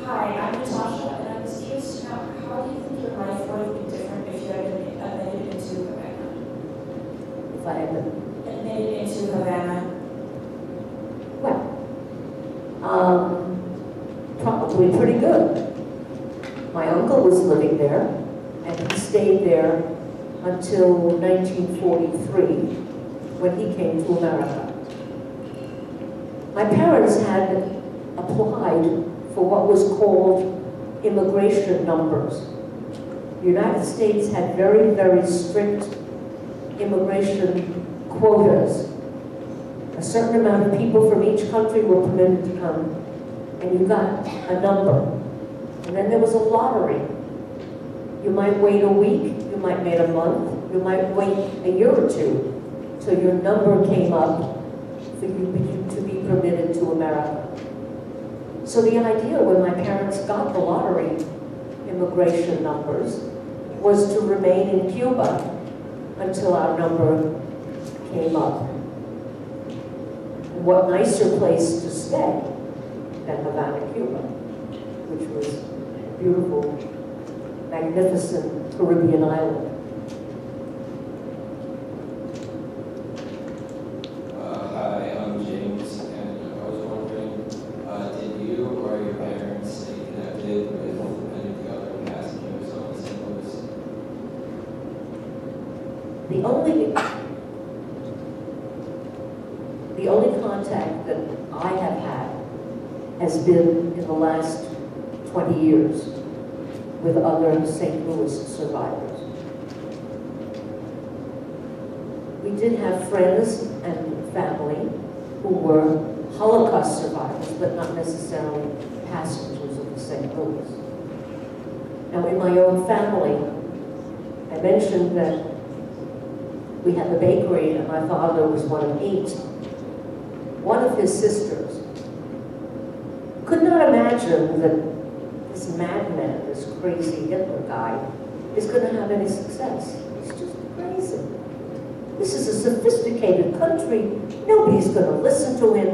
Hi, I'm Natasha, and I was curious to know, how do you think your life would have been different if you had been admitted into Havana? If I had been admitted into Havana? Well, probably pretty good. My uncle was living there, and he stayed there until 1943, when he came to America. My parents had applied for what was called immigration numbers. The United States had very, very strict immigration quotas. A certain amount of people from each country were permitted to come, and you got a number. And then there was a lottery. You might wait a week, you might wait a month, you might wait a year or two till your number came up for you to be permitted to America. So the idea when my parents got the lottery immigration numbers was to remain in Cuba until our number came up. And what nicer place to stay than Havana, Cuba, which was a beautiful, magnificent Caribbean island. Hi, I'm James, and I was wondering, did you or your parents stay connected with any of the other passengers on the St. Louis? The only contact that I have had has been in the last 20 years with other St. Louis survivors. We did have friends and family who were Holocaust survivors, but not necessarily passengers of the St. Louis. Now, in my own family, I mentioned that we had the bakery, and my father was one of 8. One of his sisters could not imagine that this madman, this crazy Hitler guy, is going to have any success. He's just crazy. This is a sophisticated country. Nobody's going to listen to him.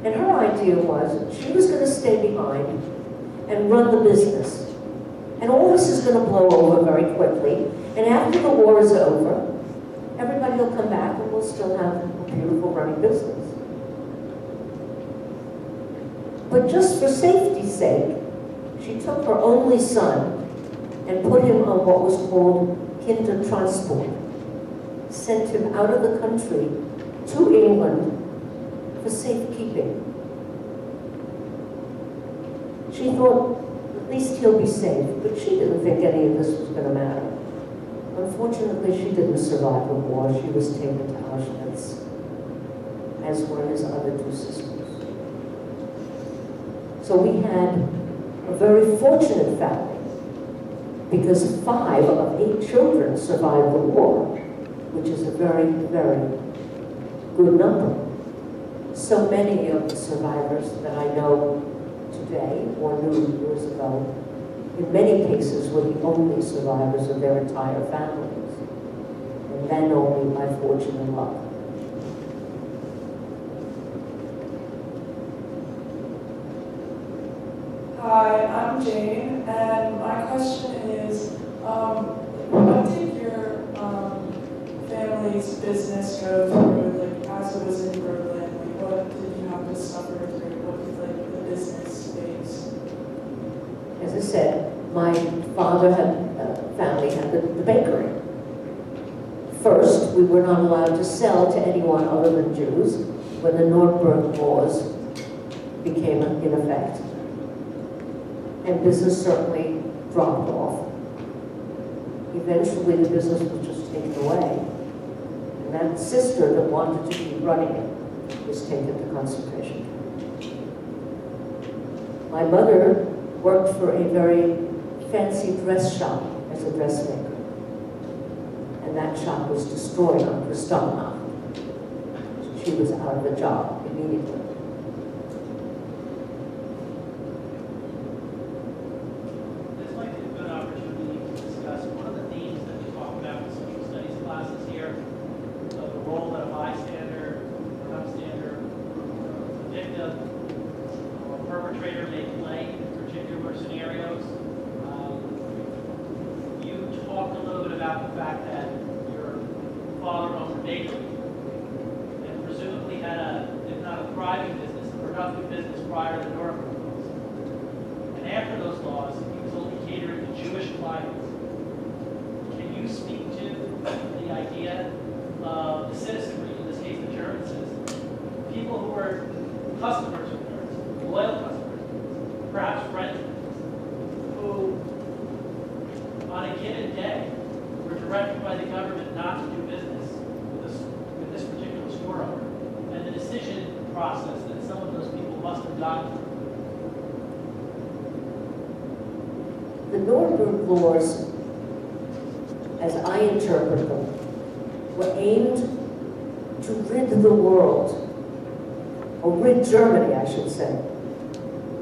And her idea was she was going to stay behind and run the business. And all this is going to blow over very quickly. And after the war is over, everybody will come back and we'll still have a beautiful running business. But just for safety's sake, she took her only son and put him on what was called Kindertransport, sent him out of the country to England for safekeeping. She thought, at least he'll be safe, but she didn't think any of this was going to matter. Unfortunately, she didn't survive the war. She was taken to Auschwitz, as were his other 2 sisters. So we had a very fortunate family, because 5 of 8 children survived the war, which is a very, very good number. So many of the survivors that I know today, or knew years ago, in many cases were the only survivors of their entire families, and then only by fortune and luck. Hi, Hi, I'm Jane, and my question is, what did your family's business go through, like, as it was in Berlin? Like, what did you have to suffer through? What did, like, the business face? As I said, my father family had the bakery. First, we were not allowed to sell to anyone other than Jews when the Nuremberg laws became in effect. And business certainly dropped off. Eventually, the business was just taken away. And that sister that wanted to keep running it was taken to concentration camp. My mother worked for a very fancy dress shop as a dressmaker. And that shop was destroyed on Kristallnacht. She was out of the job immediately. This might be a good opportunity to discuss one of the themes that we talk about in social studies classes here, of the role that a bystander, or upstander, a victim, or a perpetrator may play in particular scenarios. You talked a little bit about the fact that your father owned a bakery and presumably had if not a thriving business, a productive business prior to the Nuremberg laws. And after those laws, he was only catering to Jewish clients. Can you speak to the idea of the citizenry, in this case the German citizens, people who were customers of theirs, loyal customers, perhaps friends of theirs, who on a given day were directed by the government not to do business with this particular store owner, and the decision process that some of those people must have gone through? The Nuremberg laws, as I interpret them, were aimed to rid the world, or rid Germany, I should say,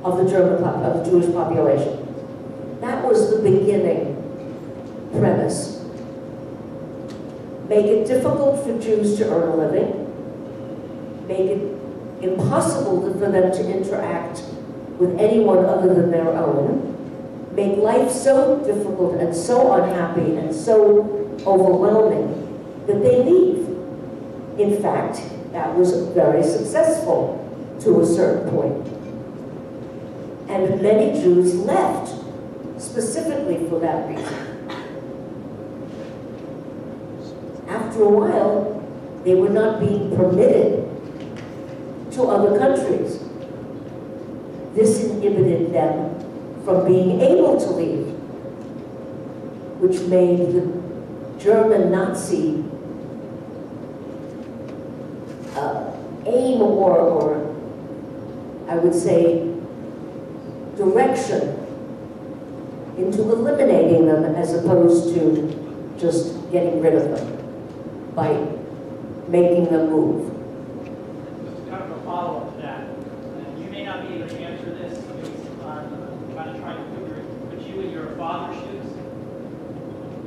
of the Jewish population. That was the beginning premise. Make it difficult for Jews to earn a living, make it impossible for them to interact with anyone other than their own, make life so difficult and so unhappy and so overwhelming that they leave. In fact, that was very successful to a certain point. And many Jews left specifically for that reason. After a while, they were not being permitted to other countries. This inhibited them from being able to leave, which made the German Nazi aim or I would say direction into eliminating them as opposed to just getting rid of them by making them move. Just kind of a follow-up to that. And you may not be able to answer this based on kind of trying to put you in your father's shoes.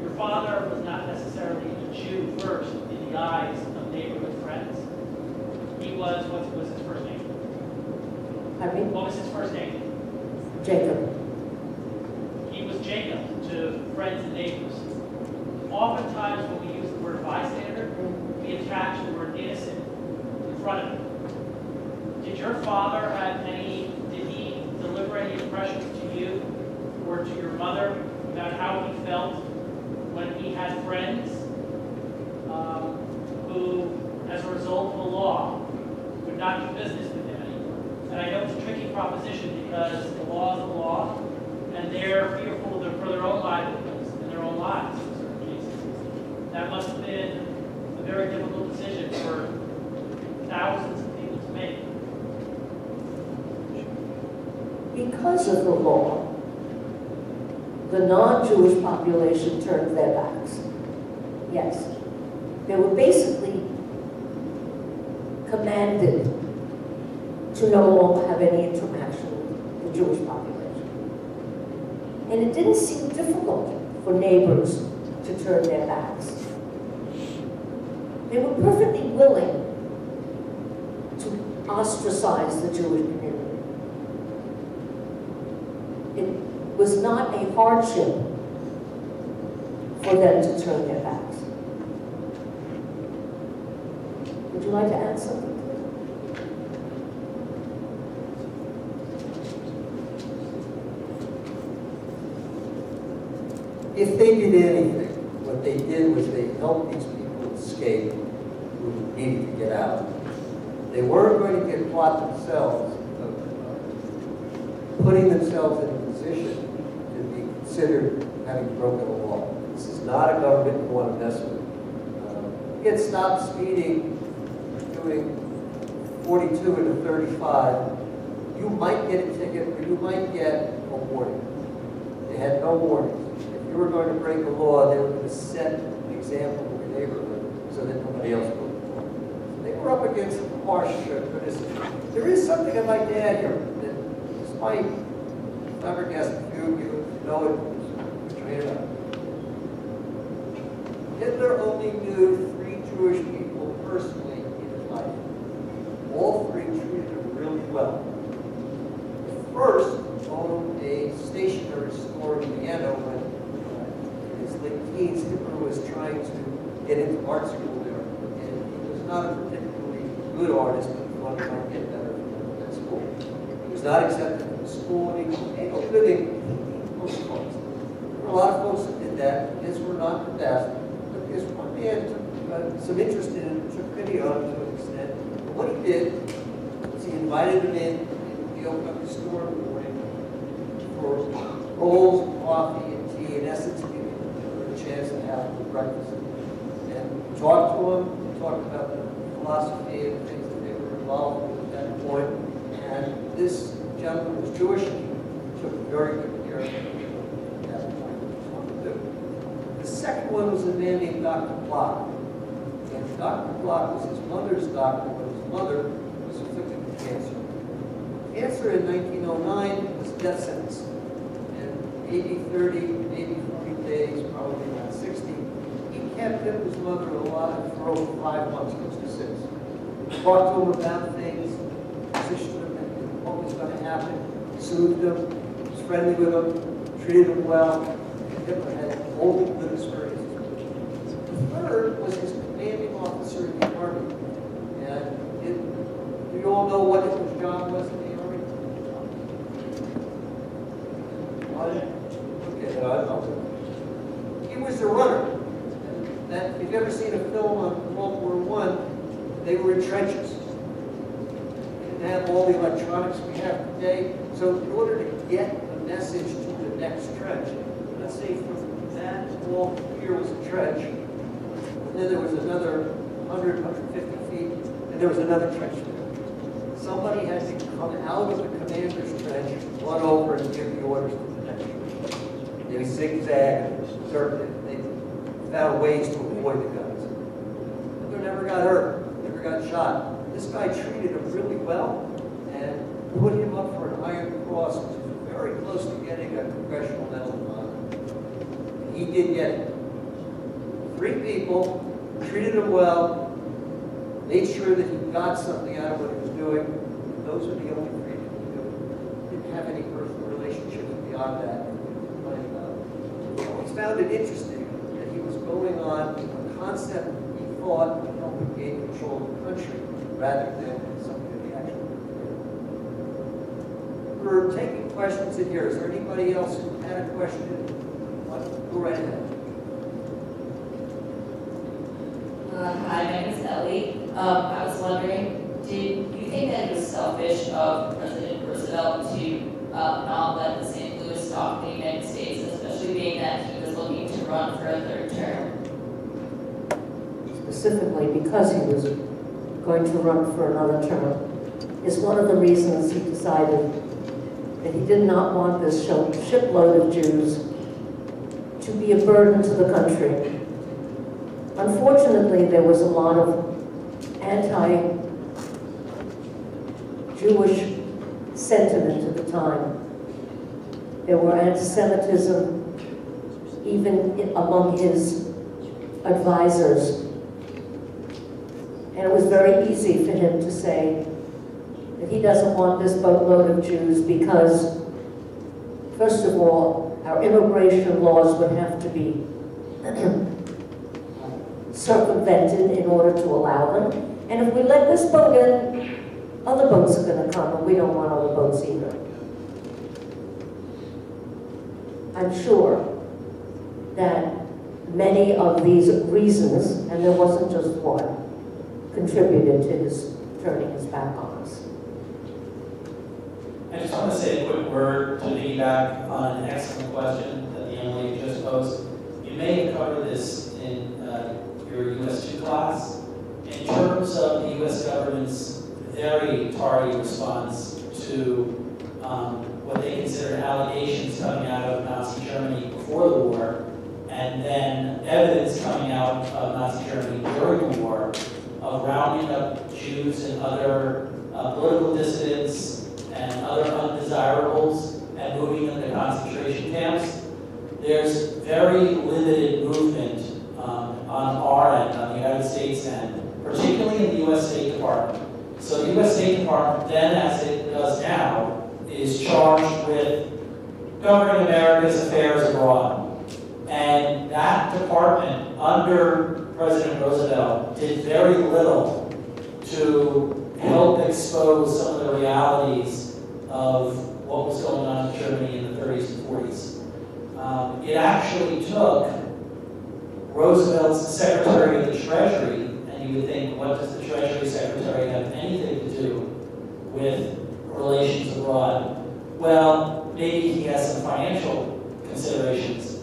Your father was not necessarily a Jew first in the eyes of neighborhood friends. He was, what was his first name? Pardon me? What was his first name? Jacob. He was Jacob to friends and neighbors. Oftentimes when we use the word bystander, we attach the word innocent in front of it. Did your father have did he deliver any impressions to you or to your mother about how he felt when he had friends who, as a result of the law, would not do business with him anymore? And I know it's a tricky proposition because the law is the law, and they're fearful for their own livelihoods and their own lives in certain cases. That must have been a very difficult decision for thousands of people to make. Because of the law, the non-Jewish population turned their backs. Yes. They were basically commanded to no longer have any interaction with the Jewish population. And it didn't seem difficult for neighbors to turn their backs. They were perfectly willing to ostracize the Jewish community. it was not a hardship for them to turn their backs. Would you like to add something? If they did anything, what they did was they helped these people escape who needed to get out. They weren't going to get caught themselves, putting themselves in a position to be considered having broken the law. This is not a government you want to mess with. You get stopped speeding doing 42 into 35, you might get a ticket or you might get a warning. They had no warnings. If you were going to break the law, they were going to set an example in your neighborhood so that nobody else would. They were up against harsh criticism. There is something in my dad here that despite flabbergasted you know it was trained up. Hitler only knew 3 Jewish people personally in his life. All 3 treated him really well. The first owned a stationery store in Vienna when in his late teens Hitler was trying to get into art school there. And he was not a particularly good artist, but he wanted to get better at school. He was not accepted in school, and he made a living in postcards. There were a lot of folks that did that. His were not the best. But his one man took some interest in it and took pity on him to an extent. But what he did was he invited him in, and he opened up the store in the morning for bowls, coffee, and tea, in essence, giving him a chance to have breakfast. And talked to him, talked about the philosophy and things that they were involved with at that point. And this gentleman was Jewish, and he took very good care of him at that point. The second one was a man named Dr. Block. And Dr. Block was his mother's doctor, but his mother was afflicted with cancer. Cancer in 1909 was a death sentence. And maybe 30, maybe 40 days, probably around 60, he kept his mother alive for over 5 months, close to 6. Talked to him about things, positioned him in what was going to happen, soothed him, was friendly with him, treated him well. Hitler had only good experiences. The third was his commanding officer in the Army. And do you all know what his job was in the Army? Okay, he was a runner. That, if you've ever seen a film on World War I, they were in trenches. They didn't have all the electronics we have today. So in order to get the message to the next trench, let's say from that wall here was a trench, and then there was another 100, 150 feet, and there was another trench there. Somebody had to come out of the commander's trench, run over and give the orders to the next trench. They would zigzag and circle. They found ways to avoid the guns. Hitler never got hurt, never got shot. This guy treated him really well and put him up for an Iron Cross, which is very close to getting a Congressional Medal of Honor. He did get it. 3 people treated him well, made sure that he got something out of what he was doing. Those were the only 3 people who didn't have any personal relationships beyond that. He found it interesting that he was going on a concept he thought would help him gain control of the country rather than something that he actually did. We're taking questions in here. Is there anybody else who had a question? Go right ahead. Hi, my name is Ellie. I was wondering, did you think that it was selfish of President Roosevelt to not let the St. Louis talk in the United States, especially being that he was looking to run for a 3rd term? Specifically because he was going to run for another term, is one of the reasons he decided that he did not want this shipload of Jews to be a burden to the country. Unfortunately, there was a lot of anti-Jewish sentiment at the time. There were anti-Semitism even among his advisors. And it was very easy for him to say that he doesn't want this boatload of Jews because, First of all, our immigration laws would have to be circumvented in order to allow them. And if we let this boat in, other boats are going to come, and we don't want other boats either. I'm sure that many of these reasons, and there wasn't just one, contributed to his turning his back on us. I just want to say a quick word to piggyback on an excellent question that the young lady just posed. You may have covered this in your US 2 class. In terms of the US government's very tardy response to what they consider allegations coming out of Nazi Germany before the war, and then evidence coming out of Nazi Germany during the war of rounding up Jews and other political dissidents and other undesirables and moving them to concentration camps. There's very limited movement on our end, on the United States end, particularly in the U.S. State Department. So the U.S. State Department, then as it does now, is charged with governing America's affairs abroad. And that department, under President Roosevelt, did very little to help expose some of the realities of what was going on in Germany in the 30s and 40s. It actually took Roosevelt's Secretary of the Treasury, and you would think, what does the Treasury Secretary have anything to do with relations abroad? Well, maybe he has some financial considerations,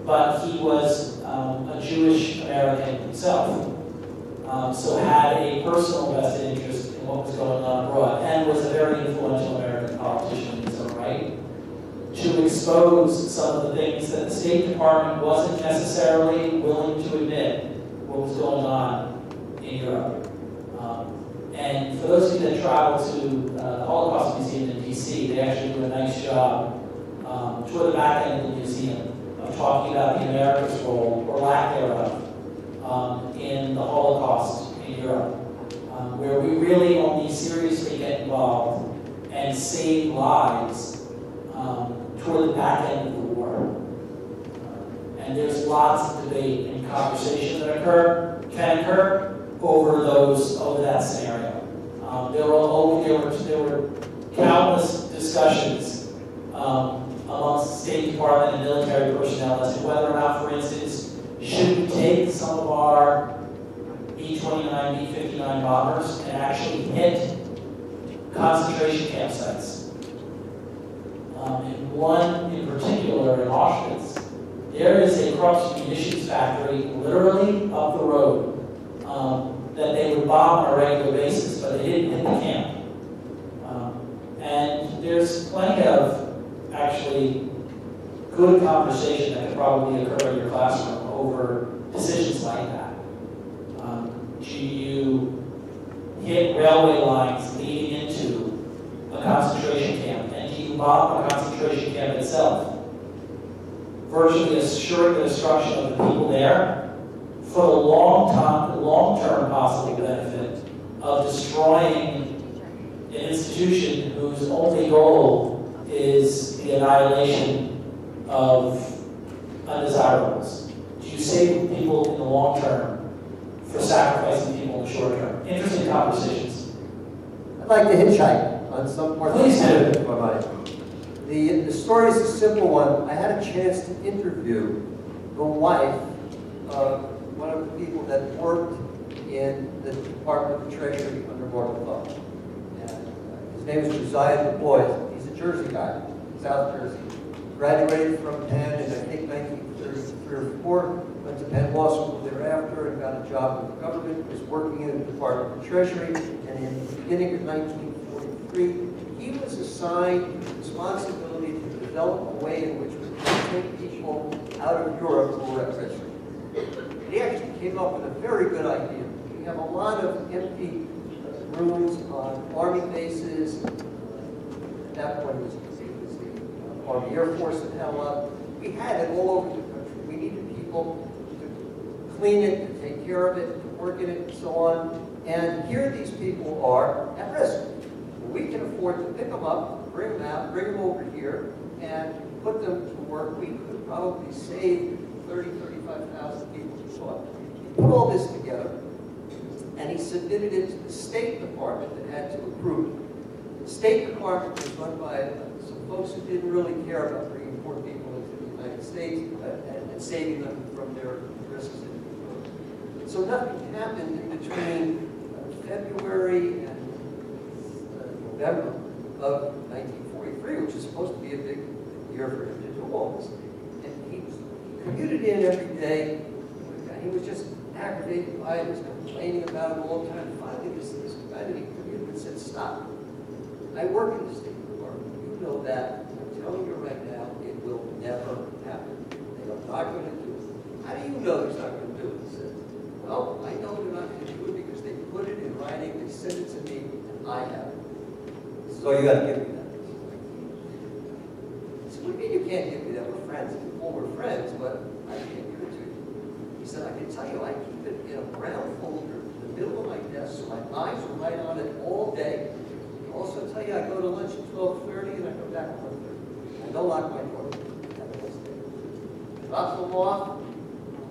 but he was a Jewish American himself, so had a personal vested interest in what was going on abroad, and was a very influential American politician in his own right, to expose some of the things that the State Department wasn't necessarily willing to admit what was going on in Europe. And for those of you that travel to the Holocaust Museum in DC, they actually do a nice job toward the back end of the museum of talking about the Americas' role, or lack thereof, in the Holocaust in Europe, where we really only seriously get involved and save lives toward the back end of the war. And there's lots of debate and conversation that can occur over that scenario. There were countless discussions amongst the State Department and military personnel as to whether or not, for instance, should we take some of our B-29, B-59 bombers and actually hit concentration campsites. In one in particular, in Auschwitz, there is a corrupt munitions factory literally up the road that they would bomb on a regular basis, but they didn't hit the camp. And there's plenty of actually good conversation that could probably occur in your classroom over decisions like that. Do you hit railway lines leading into a concentration camp? And do you bomb a concentration camp itself, virtually assuring the destruction of the people there for the long-term possible benefit of destroying an institution whose only goal is the annihilation of undesirables? Do you save people in the long term for sacrificing people in the short term? Interesting conversations. I'd like to hitchhike on some part of my mind. The story is a simple one. I had a chance to interview the wife of one of the people that worked in the Department of the Treasury under Gorbachev. His name is Josiah Du Bois. He's a Jersey guy, South Jersey. Graduated from Penn in, I think, 1933 or 4. Went to Penn Law School thereafter and got a job with the government. Was working in the Department of the Treasury. And in the beginning of 1943, he was assigned the responsibility to develop a way in which we could take people out of Europe who were at risk. He actually came up with a very good idea. We have a lot of empty rooms on Army bases. At that point, it was the Army Air Force that had a lot. We had it all over the country. We needed people to clean it, to take care of it, to work in it, and so on. And here these people are at risk. We can afford to pick them up, bring them out, bring them over here, and put them to work. We could probably save 35,000 people, he thought. He put all this together, and he submitted it to the State Department that had to approve it. The State Department was run by some folks who didn't really care about bringing poor people into the United States and saving them from their risks. So nothing happened in between February and November of 1943, which is supposed to be a big year for him to do all this. And he commuted in every day. He was just aggravated by it. He was complaining about it all the time. Finally, this guy that he commuted and said, stop. I work in the State Department. You know that. I'm telling you right now, it will never happen. They are not going to do it. How do you know he's not going to do it? He said, well, I know they're not going to do it because they put it in writing, they sent it to me, and I have it. So you got to give me that. So what do you mean you can't give me that? We're friends. Well, we're friends, but I can't give it to you. He said, I can tell you, I keep it in a brown folder in the middle of my desk, so my eyes are right on it all day. I'll also tell you, I go to lunch at 12:30 and I come back at 1:30. I don't lock my door. Have a nice day. Drops them off.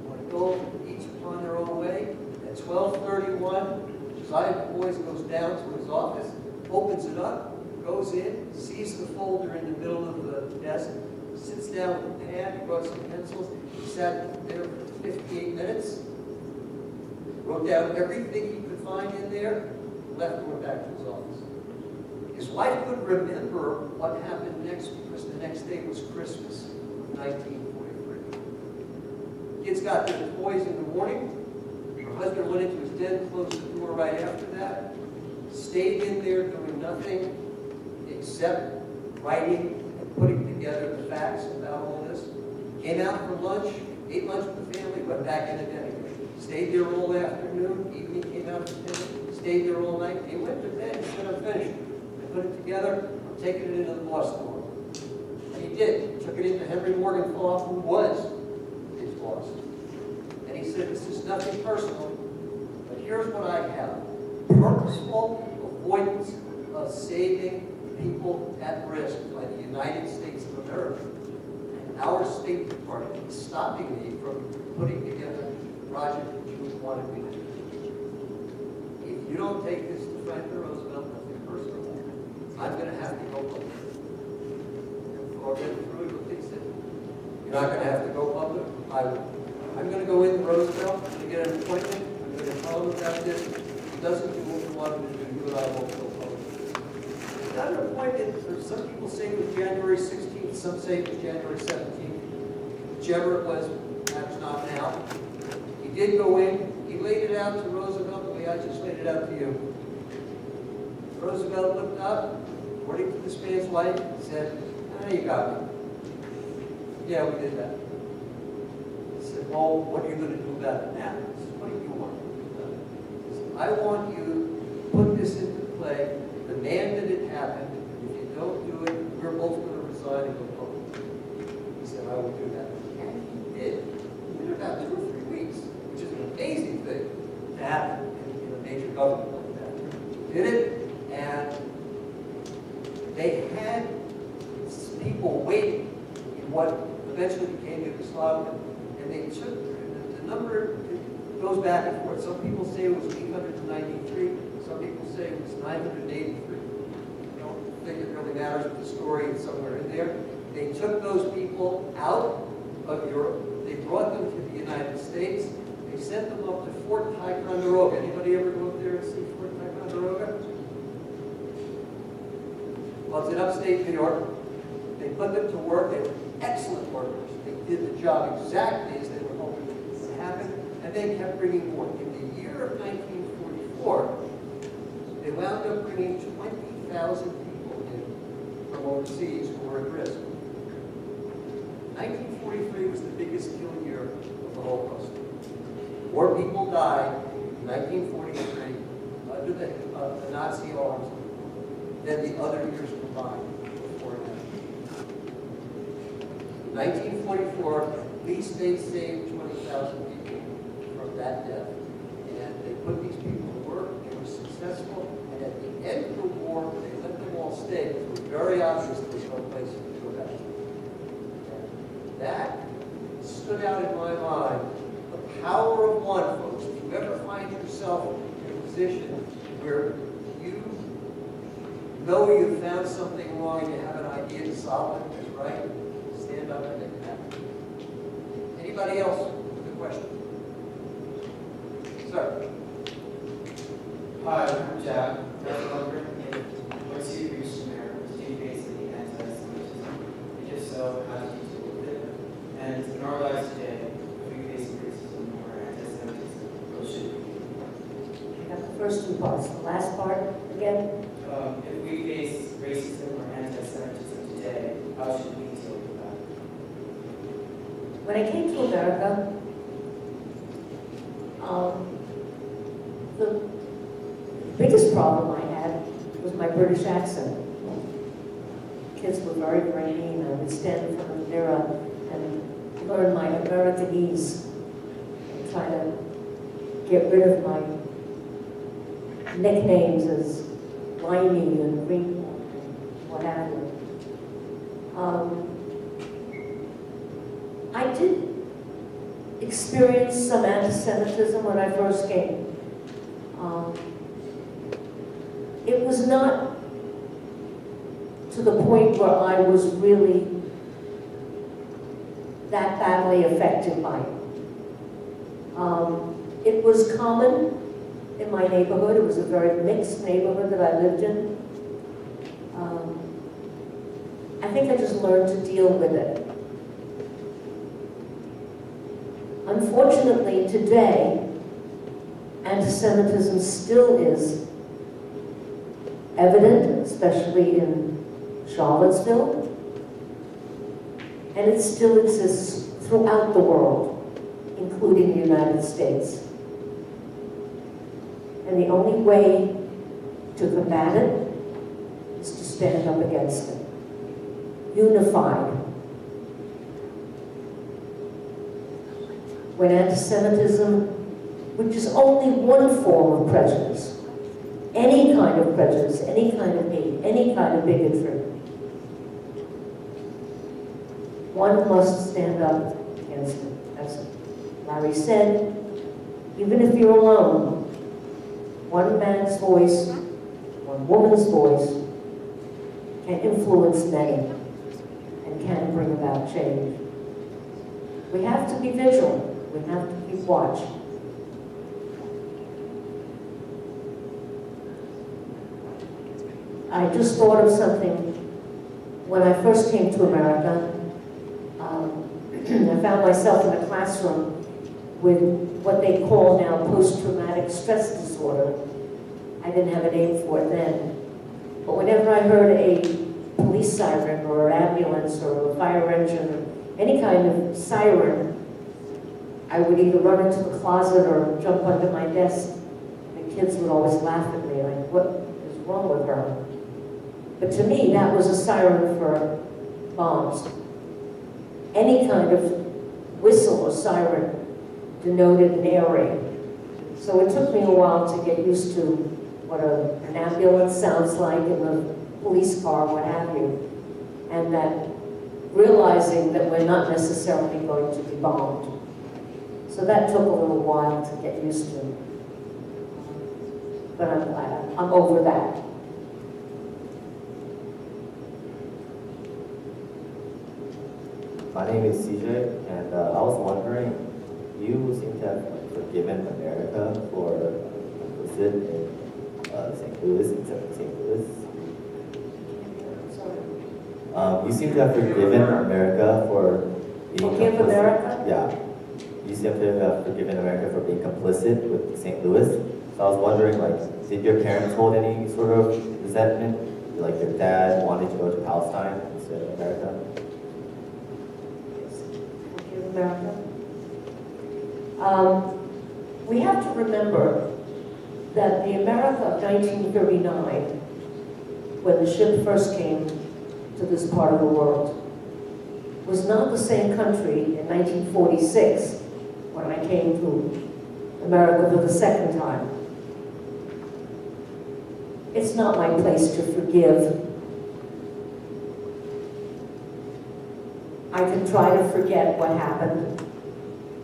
When I go, each on their own way. At 12:31, Josiah Du Bois goes down to his office, opens it up, goes in, sees the folder in the middle of the desk, sits down with a pad, he brought some pencils, he sat there for 58 minutes, wrote down everything he could find in there, left and went back to his office. His wife couldn't remember what happened next because the next day was Christmas of 1943. Kids got their toys in the morning. Her husband went into his den, closed the door right after that, stayed in there doing nothing except writing and putting together the facts about all this. Came out for lunch, ate lunch with the family, went back in again. Stayed there all afternoon, evening came out for dinner, stayed there all night. He went to bed and said, I'm finished. I put it together, I'm taking it into the boss tomorrow. And he did. He took it into Henry Morgenthau, who was his boss. And he said, this is nothing personal, but here's what I have. Purposeful avoidance of saving people at risk by the United States of America. And our State Department is stopping me from putting together the project that you wanted me to do. If you don't take this to Franklin Roosevelt, nothing personal, I'm going to have to go public. I've already through it with things that you're not going to have to go public. I will. I'm going to go in to Roosevelt, I'm going to get an appointment, I'm going to tell him about this. If he doesn't do what we want him to do, you and I won't go public. Got an appointment, some people say it was January 16th, some say it was January 17th. Whichever it was, perhaps not now. He did go in, he laid it out to Roosevelt the way I just laid it out to you. Roosevelt looked up, according to this man's wife, and said, you got me. Yeah, we did that. He said, well, what are you going to do about it now? I said, what do you want to do about it? He said, I want you to put this into play, demand that it happen. If you don't do it, we're both going to resign and go public. He said, I will do that. And he did. In about 2 or 3 weeks, which is an amazing thing to happen in a major government like that. He did it, and they had people waiting in what eventually became Yugoslavia, and they took the number. It goes back and forth. Some people say it was 893. Some people say it was 983. I don't think it really matters, but the story is somewhere in there. They took those people out of Europe. They brought them to the United States. They sent them up to Fort Ticonderoga. Anybody ever go up there and see Fort Ticonderoga? Well, it's in upstate New York. They put them to work. They were excellent workers. They did the job exactly as they were hoping it would happen, and they kept bringing more. In the year of 1944, they wound up bringing 20,000 people in from overseas who were at risk. 1943 was the biggest killing year of the Holocaust. More people died in 1943 under the Nazi arms than the other years combined before that. In 1944, at least they saved 20,000 people from that death. And they put these people to work, they were successful, and at the end of the war, they let them all false statements were very obvious there was no place to go back. And that stood out in my mind. The power of one, folks. If you ever find yourself in a position where you know you've found something wrong and you have an idea to solve it, that's right, stand up and make it happen. Anybody else with a question? Sir. Hi, I'm Jack. Once you reached America, do you face any anti-Semitism? And if so, how do you deal with it? And in our lives today, if we face racism or anti-Semitism, what should we do? I got the first two parts. The last part again? If we face racism or anti-Semitism today, how should we deal with that? When I came to America, the biggest problem I had was my British accent. Kids were very brainy, and I would stand in front of the mirror and learn my Americanese and try to get rid of my nicknames as Limey and Greenpoint and what have you. I did experience some anti-Semitism when I first came. It was not to the point where I was really that badly affected by it. It was common in my neighborhood. It was a very mixed neighborhood that I lived in. I think I just learned to deal with it. Unfortunately, today, anti-Semitism still is evident, especially in Charlottesville, and it still exists throughout the world, including the United States. And the only way to combat it is to stand up against it, unified. When anti-Semitism, which is only one form of prejudice, any kind of prejudice, any kind of hate, any kind of bigotry, one must stand up against it. As Larry said, even if you're alone, one man's voice, one woman's voice can influence many and can bring about change. We have to be vigilant. We have to keep watch. I just thought of something. When I first came to America, I found myself in a classroom with what they call now post-traumatic stress disorder. I didn't have a name for it then. But whenever I heard a police siren or an ambulance or a fire engine or any kind of siren, I would either run into the closet or jump under my desk. The kids would always laugh at me, like, what is wrong with her? But to me, that was a siren for bombs. Any kind of whistle or siren denoted an air raid. So it took me a while to get used to what an ambulance sounds like and a police car, what have you. And that realizing that we're not necessarily going to be bombed. So that took a little while to get used to. But I'm glad. I'm over that. My name is CJ, and I was wondering, you seem to have forgiven America for complicit in St. Louis, in St. Louis. You seem to have forgiven America for being Forgive complicit. America? Yeah. You seem to have forgiven America for being complicit with St. Louis. So I was wondering, like, did your parents hold any sort of resentment? Like your dad wanted to go to Palestine instead of America? America. We have to remember that the America of 1939, when the ship first came to this part of the world, was not the same country in 1946 when I came to America for the second time. It's not my place to forgive I can try to forget what happened.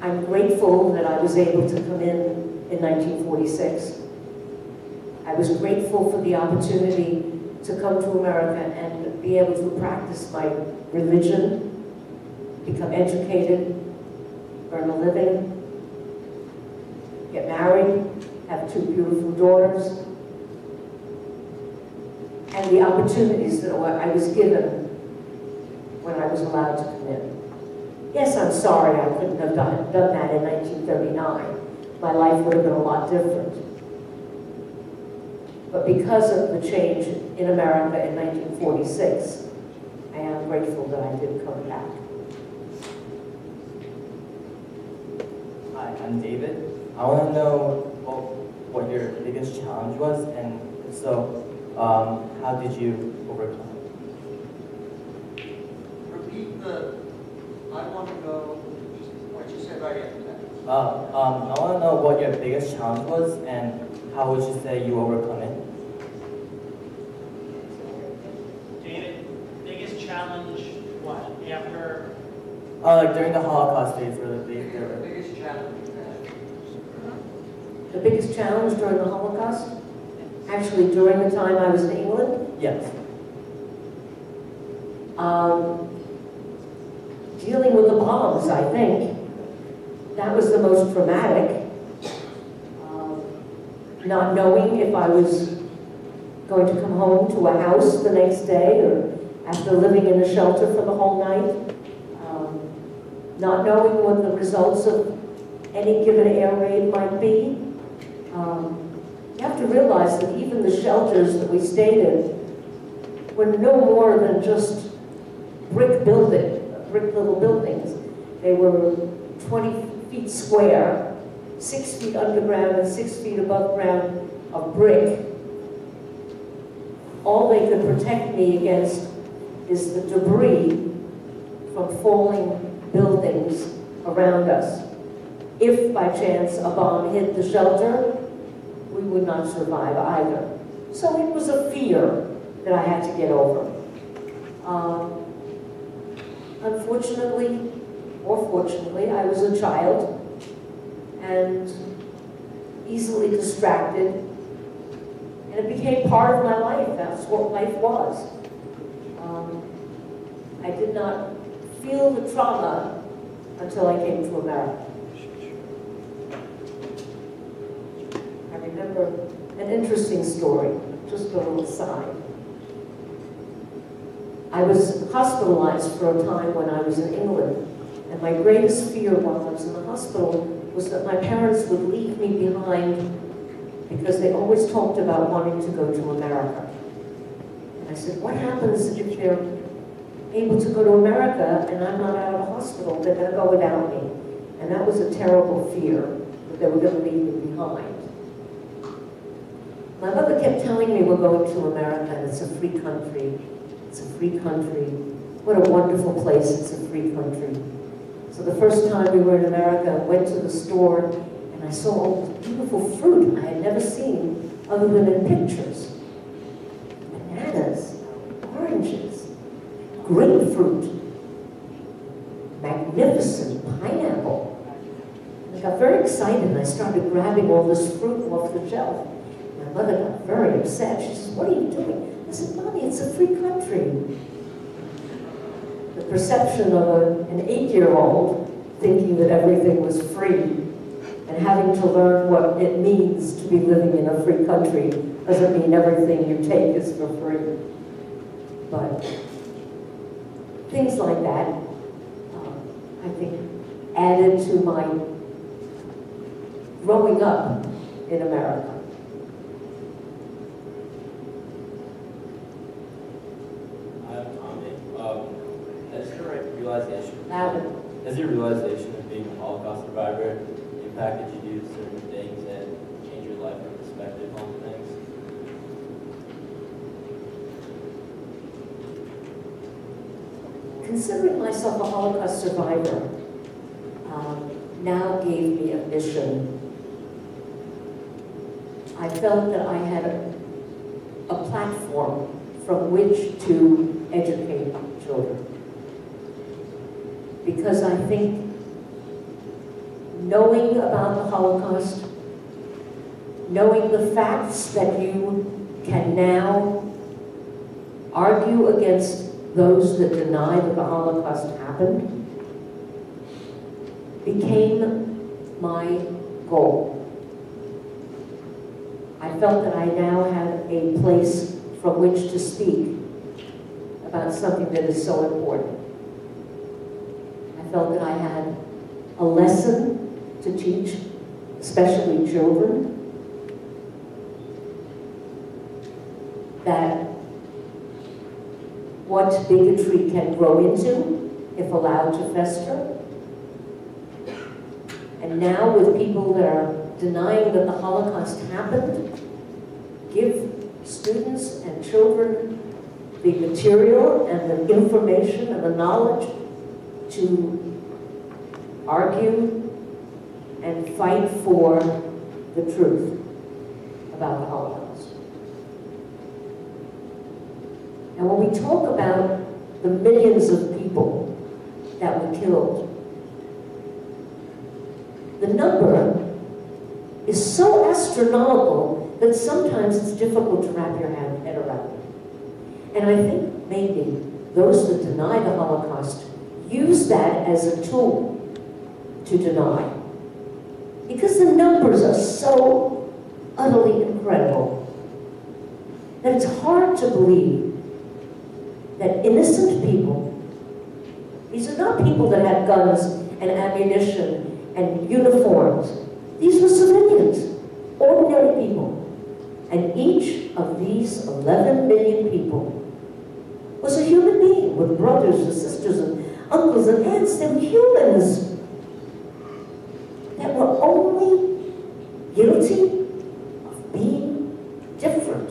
I'm grateful that I was able to come in 1946. I was grateful for the opportunity to come to America and be able to practice my religion, become educated, earn a living, get married, have 2 beautiful daughters, and the opportunities that I was given when I was allowed to come in. Yes, I'm sorry I couldn't have done that in 1939. My life would have been a lot different. But because of the change in America in 1946, I am grateful that I did come back. Hi, I'm David. I want to know what your biggest challenge was, and if so, how did you overcome it? Repeat the, I want to know what you said right after that. I want to know what your biggest challenge was, and how would you say you overcome it? David, biggest challenge, what, after? Like during the Holocaust days, where the biggest challenge. The biggest challenge during the Holocaust? Actually, during the time I was in England? Yes. Dealing with the bombs, I think. That was the most traumatic. Not knowing if I was going to come home to a house the next day, or after living in a shelter for the whole night. Not knowing what the results of any given air raid might be. You have to realize that even the shelters that we stayed in were no more than just brick little buildings. They were 20 feet square, 6 feet underground and 6 feet above ground of brick. All they could protect me against is the debris from falling buildings around us. If by chance a bomb hit the shelter, we would not survive either. So it was a fear that I had to get over. Unfortunately, or fortunately, I was a child and easily distracted, and it became part of my life. That's what life was. I did not feel the trauma until I came to America. I remember an interesting story, just a little side. I was hospitalized for a time when I was in England, and my greatest fear while I was in the hospital was that my parents would leave me behind because they always talked about wanting to go to America. And I said, what happens if they're able to go to America and I'm not out of the hospital? They're going to go without me. And that was a terrible fear, that they were going to leave me behind. My mother kept telling me we're going to America and it's a free country. It's a free country. What a wonderful place, it's a free country. So the first time we were in America, I went to the store and I saw all this beautiful fruit I had never seen other than in pictures. Bananas, oranges, grapefruit, magnificent pineapple. And I got very excited and I started grabbing all this fruit off the shelf. My mother got very upset. She says, what are you doing? I said, Mommy, it's a free country. The perception of an 8-year-old thinking that everything was free and having to learn what it means to be living in a free country doesn't mean everything you take is for free. But things like that, I think, added to my growing up in America. Has your realization of being a Holocaust survivor impacted you to do certain things and change your life or perspective on things? Considering myself a Holocaust survivor now gave me a mission. I felt that I had a platform from which to educate children. because I think knowing about the Holocaust, knowing the facts that you can now argue against those that deny that the Holocaust happened, became my goal. I felt that I now had a place from which to speak about something that is so important. I felt that I had a lesson to teach, especially children, that what bigotry can grow into if allowed to fester. And now with people that are denying that the Holocaust happened, give students and children the material and the information and the knowledge to argue and fight for the truth about the Holocaust. And when we talk about the millions of people that were killed, the number is so astronomical that sometimes it's difficult to wrap your head around. And I think maybe those that deny the Holocaust use that as a tool to deny. Because the numbers are so utterly incredible that it's hard to believe that innocent people, these are not people that had guns and ammunition and uniforms. These were civilians, ordinary people. And each of these 11 million people was a human being with brothers and sisters and uncles and aunts. They were humans that were only guilty of being different.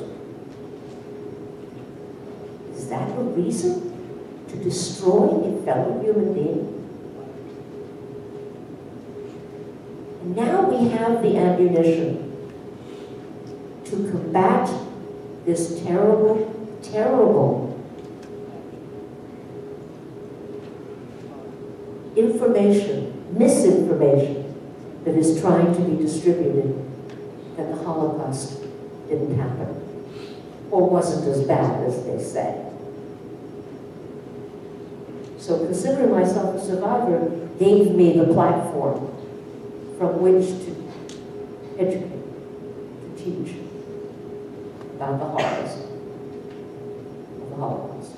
Is that a reason to destroy a fellow human being? And now we have the ammunition to combat this terrible, terrible information, misinformation that is trying to be distributed that the Holocaust didn't happen or wasn't as bad as they say. So considering myself a survivor gave me the platform from which to educate, to teach about the horrors of the Holocaust.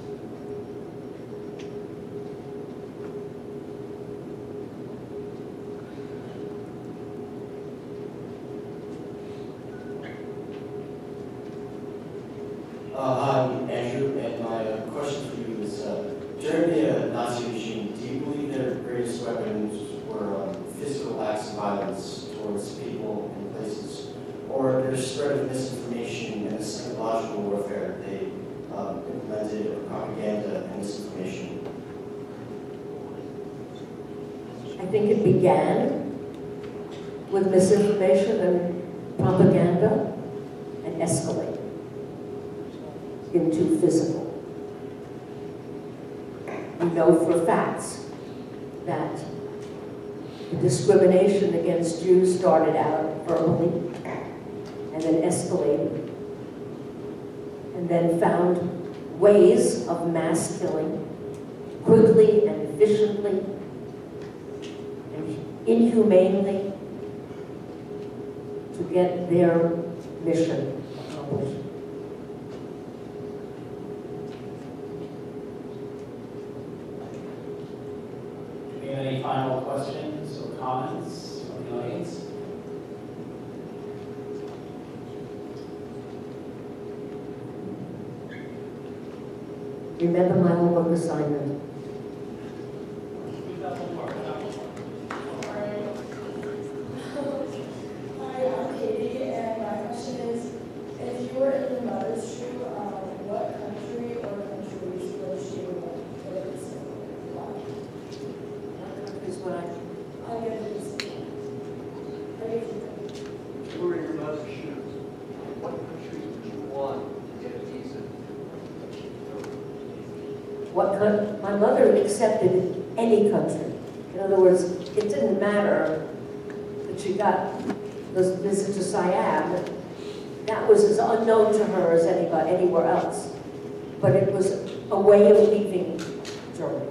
I'm Andrew, and my question for you is, during the Nazi regime, do you believe their greatest weapons were physical acts of violence towards people and places, or their spread of misinformation and the psychological warfare they implemented, or propaganda and misinformation? I think it began with misinformation and propaganda and escalated into physical. We know for facts that the discrimination against Jews started out verbally and then escalated and then found ways of mass killing quickly and efficiently and inhumanely to get their mission accomplished. Do we have any final questions or comments from the audience? Remember my homework assignment. Hi, I'm Katie, and my question is, if you were in your mother's shoe, what country or countries would she live in? Is what I'll give you this. If you were in your mother's shoes, what countries would you want to get a visa? My mother accepted any country. In other words, it didn't matter that she got the visit to Siam. That was as unknown to her as anywhere else. But it was a way of leaving Germany.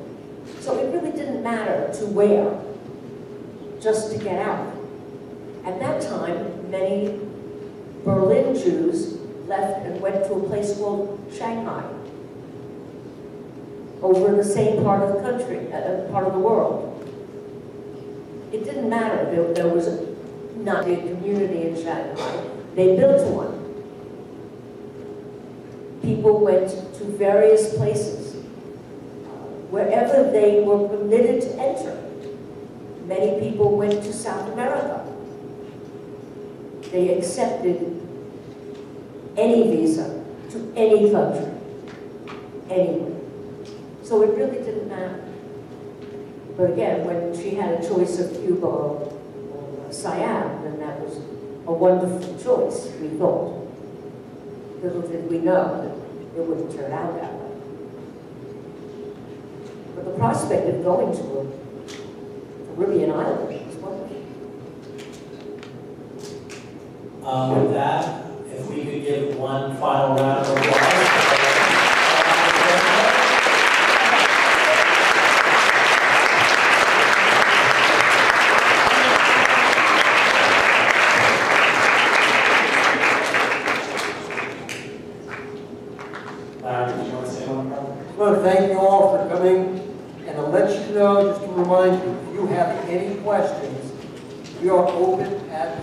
So it really didn't matter to where, just to get out. At that time, many Berlin Jews left and went to a place called Shanghai, over in the same part of the country, part of the world. It didn't matter. There was not a community in Shanghai. They built one. People went to various places, wherever they were permitted to enter. Many people went to South America. They accepted any visa to any country, anywhere. So it really didn't matter. But again, when she had a choice of Cuba or Siam, then that was a wonderful choice, we thought. Little did we know that it wouldn't turn out that way. But the prospect of going to a Caribbean island was wonderful. With that, if we could give one final round of applause. I want to thank you all for coming, and to let you know, just to remind you, if you have any questions, we are open at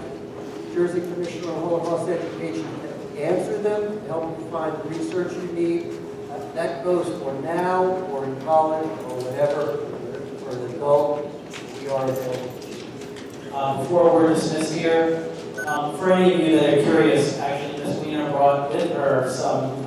Jersey Commission on Holocaust Education to answer them, to help you find the research you need. That goes for now, or in college, or whatever, for an adult, we are available. Before we're dismissed here, for any of you that are curious, actually Ms. Wiener brought with her some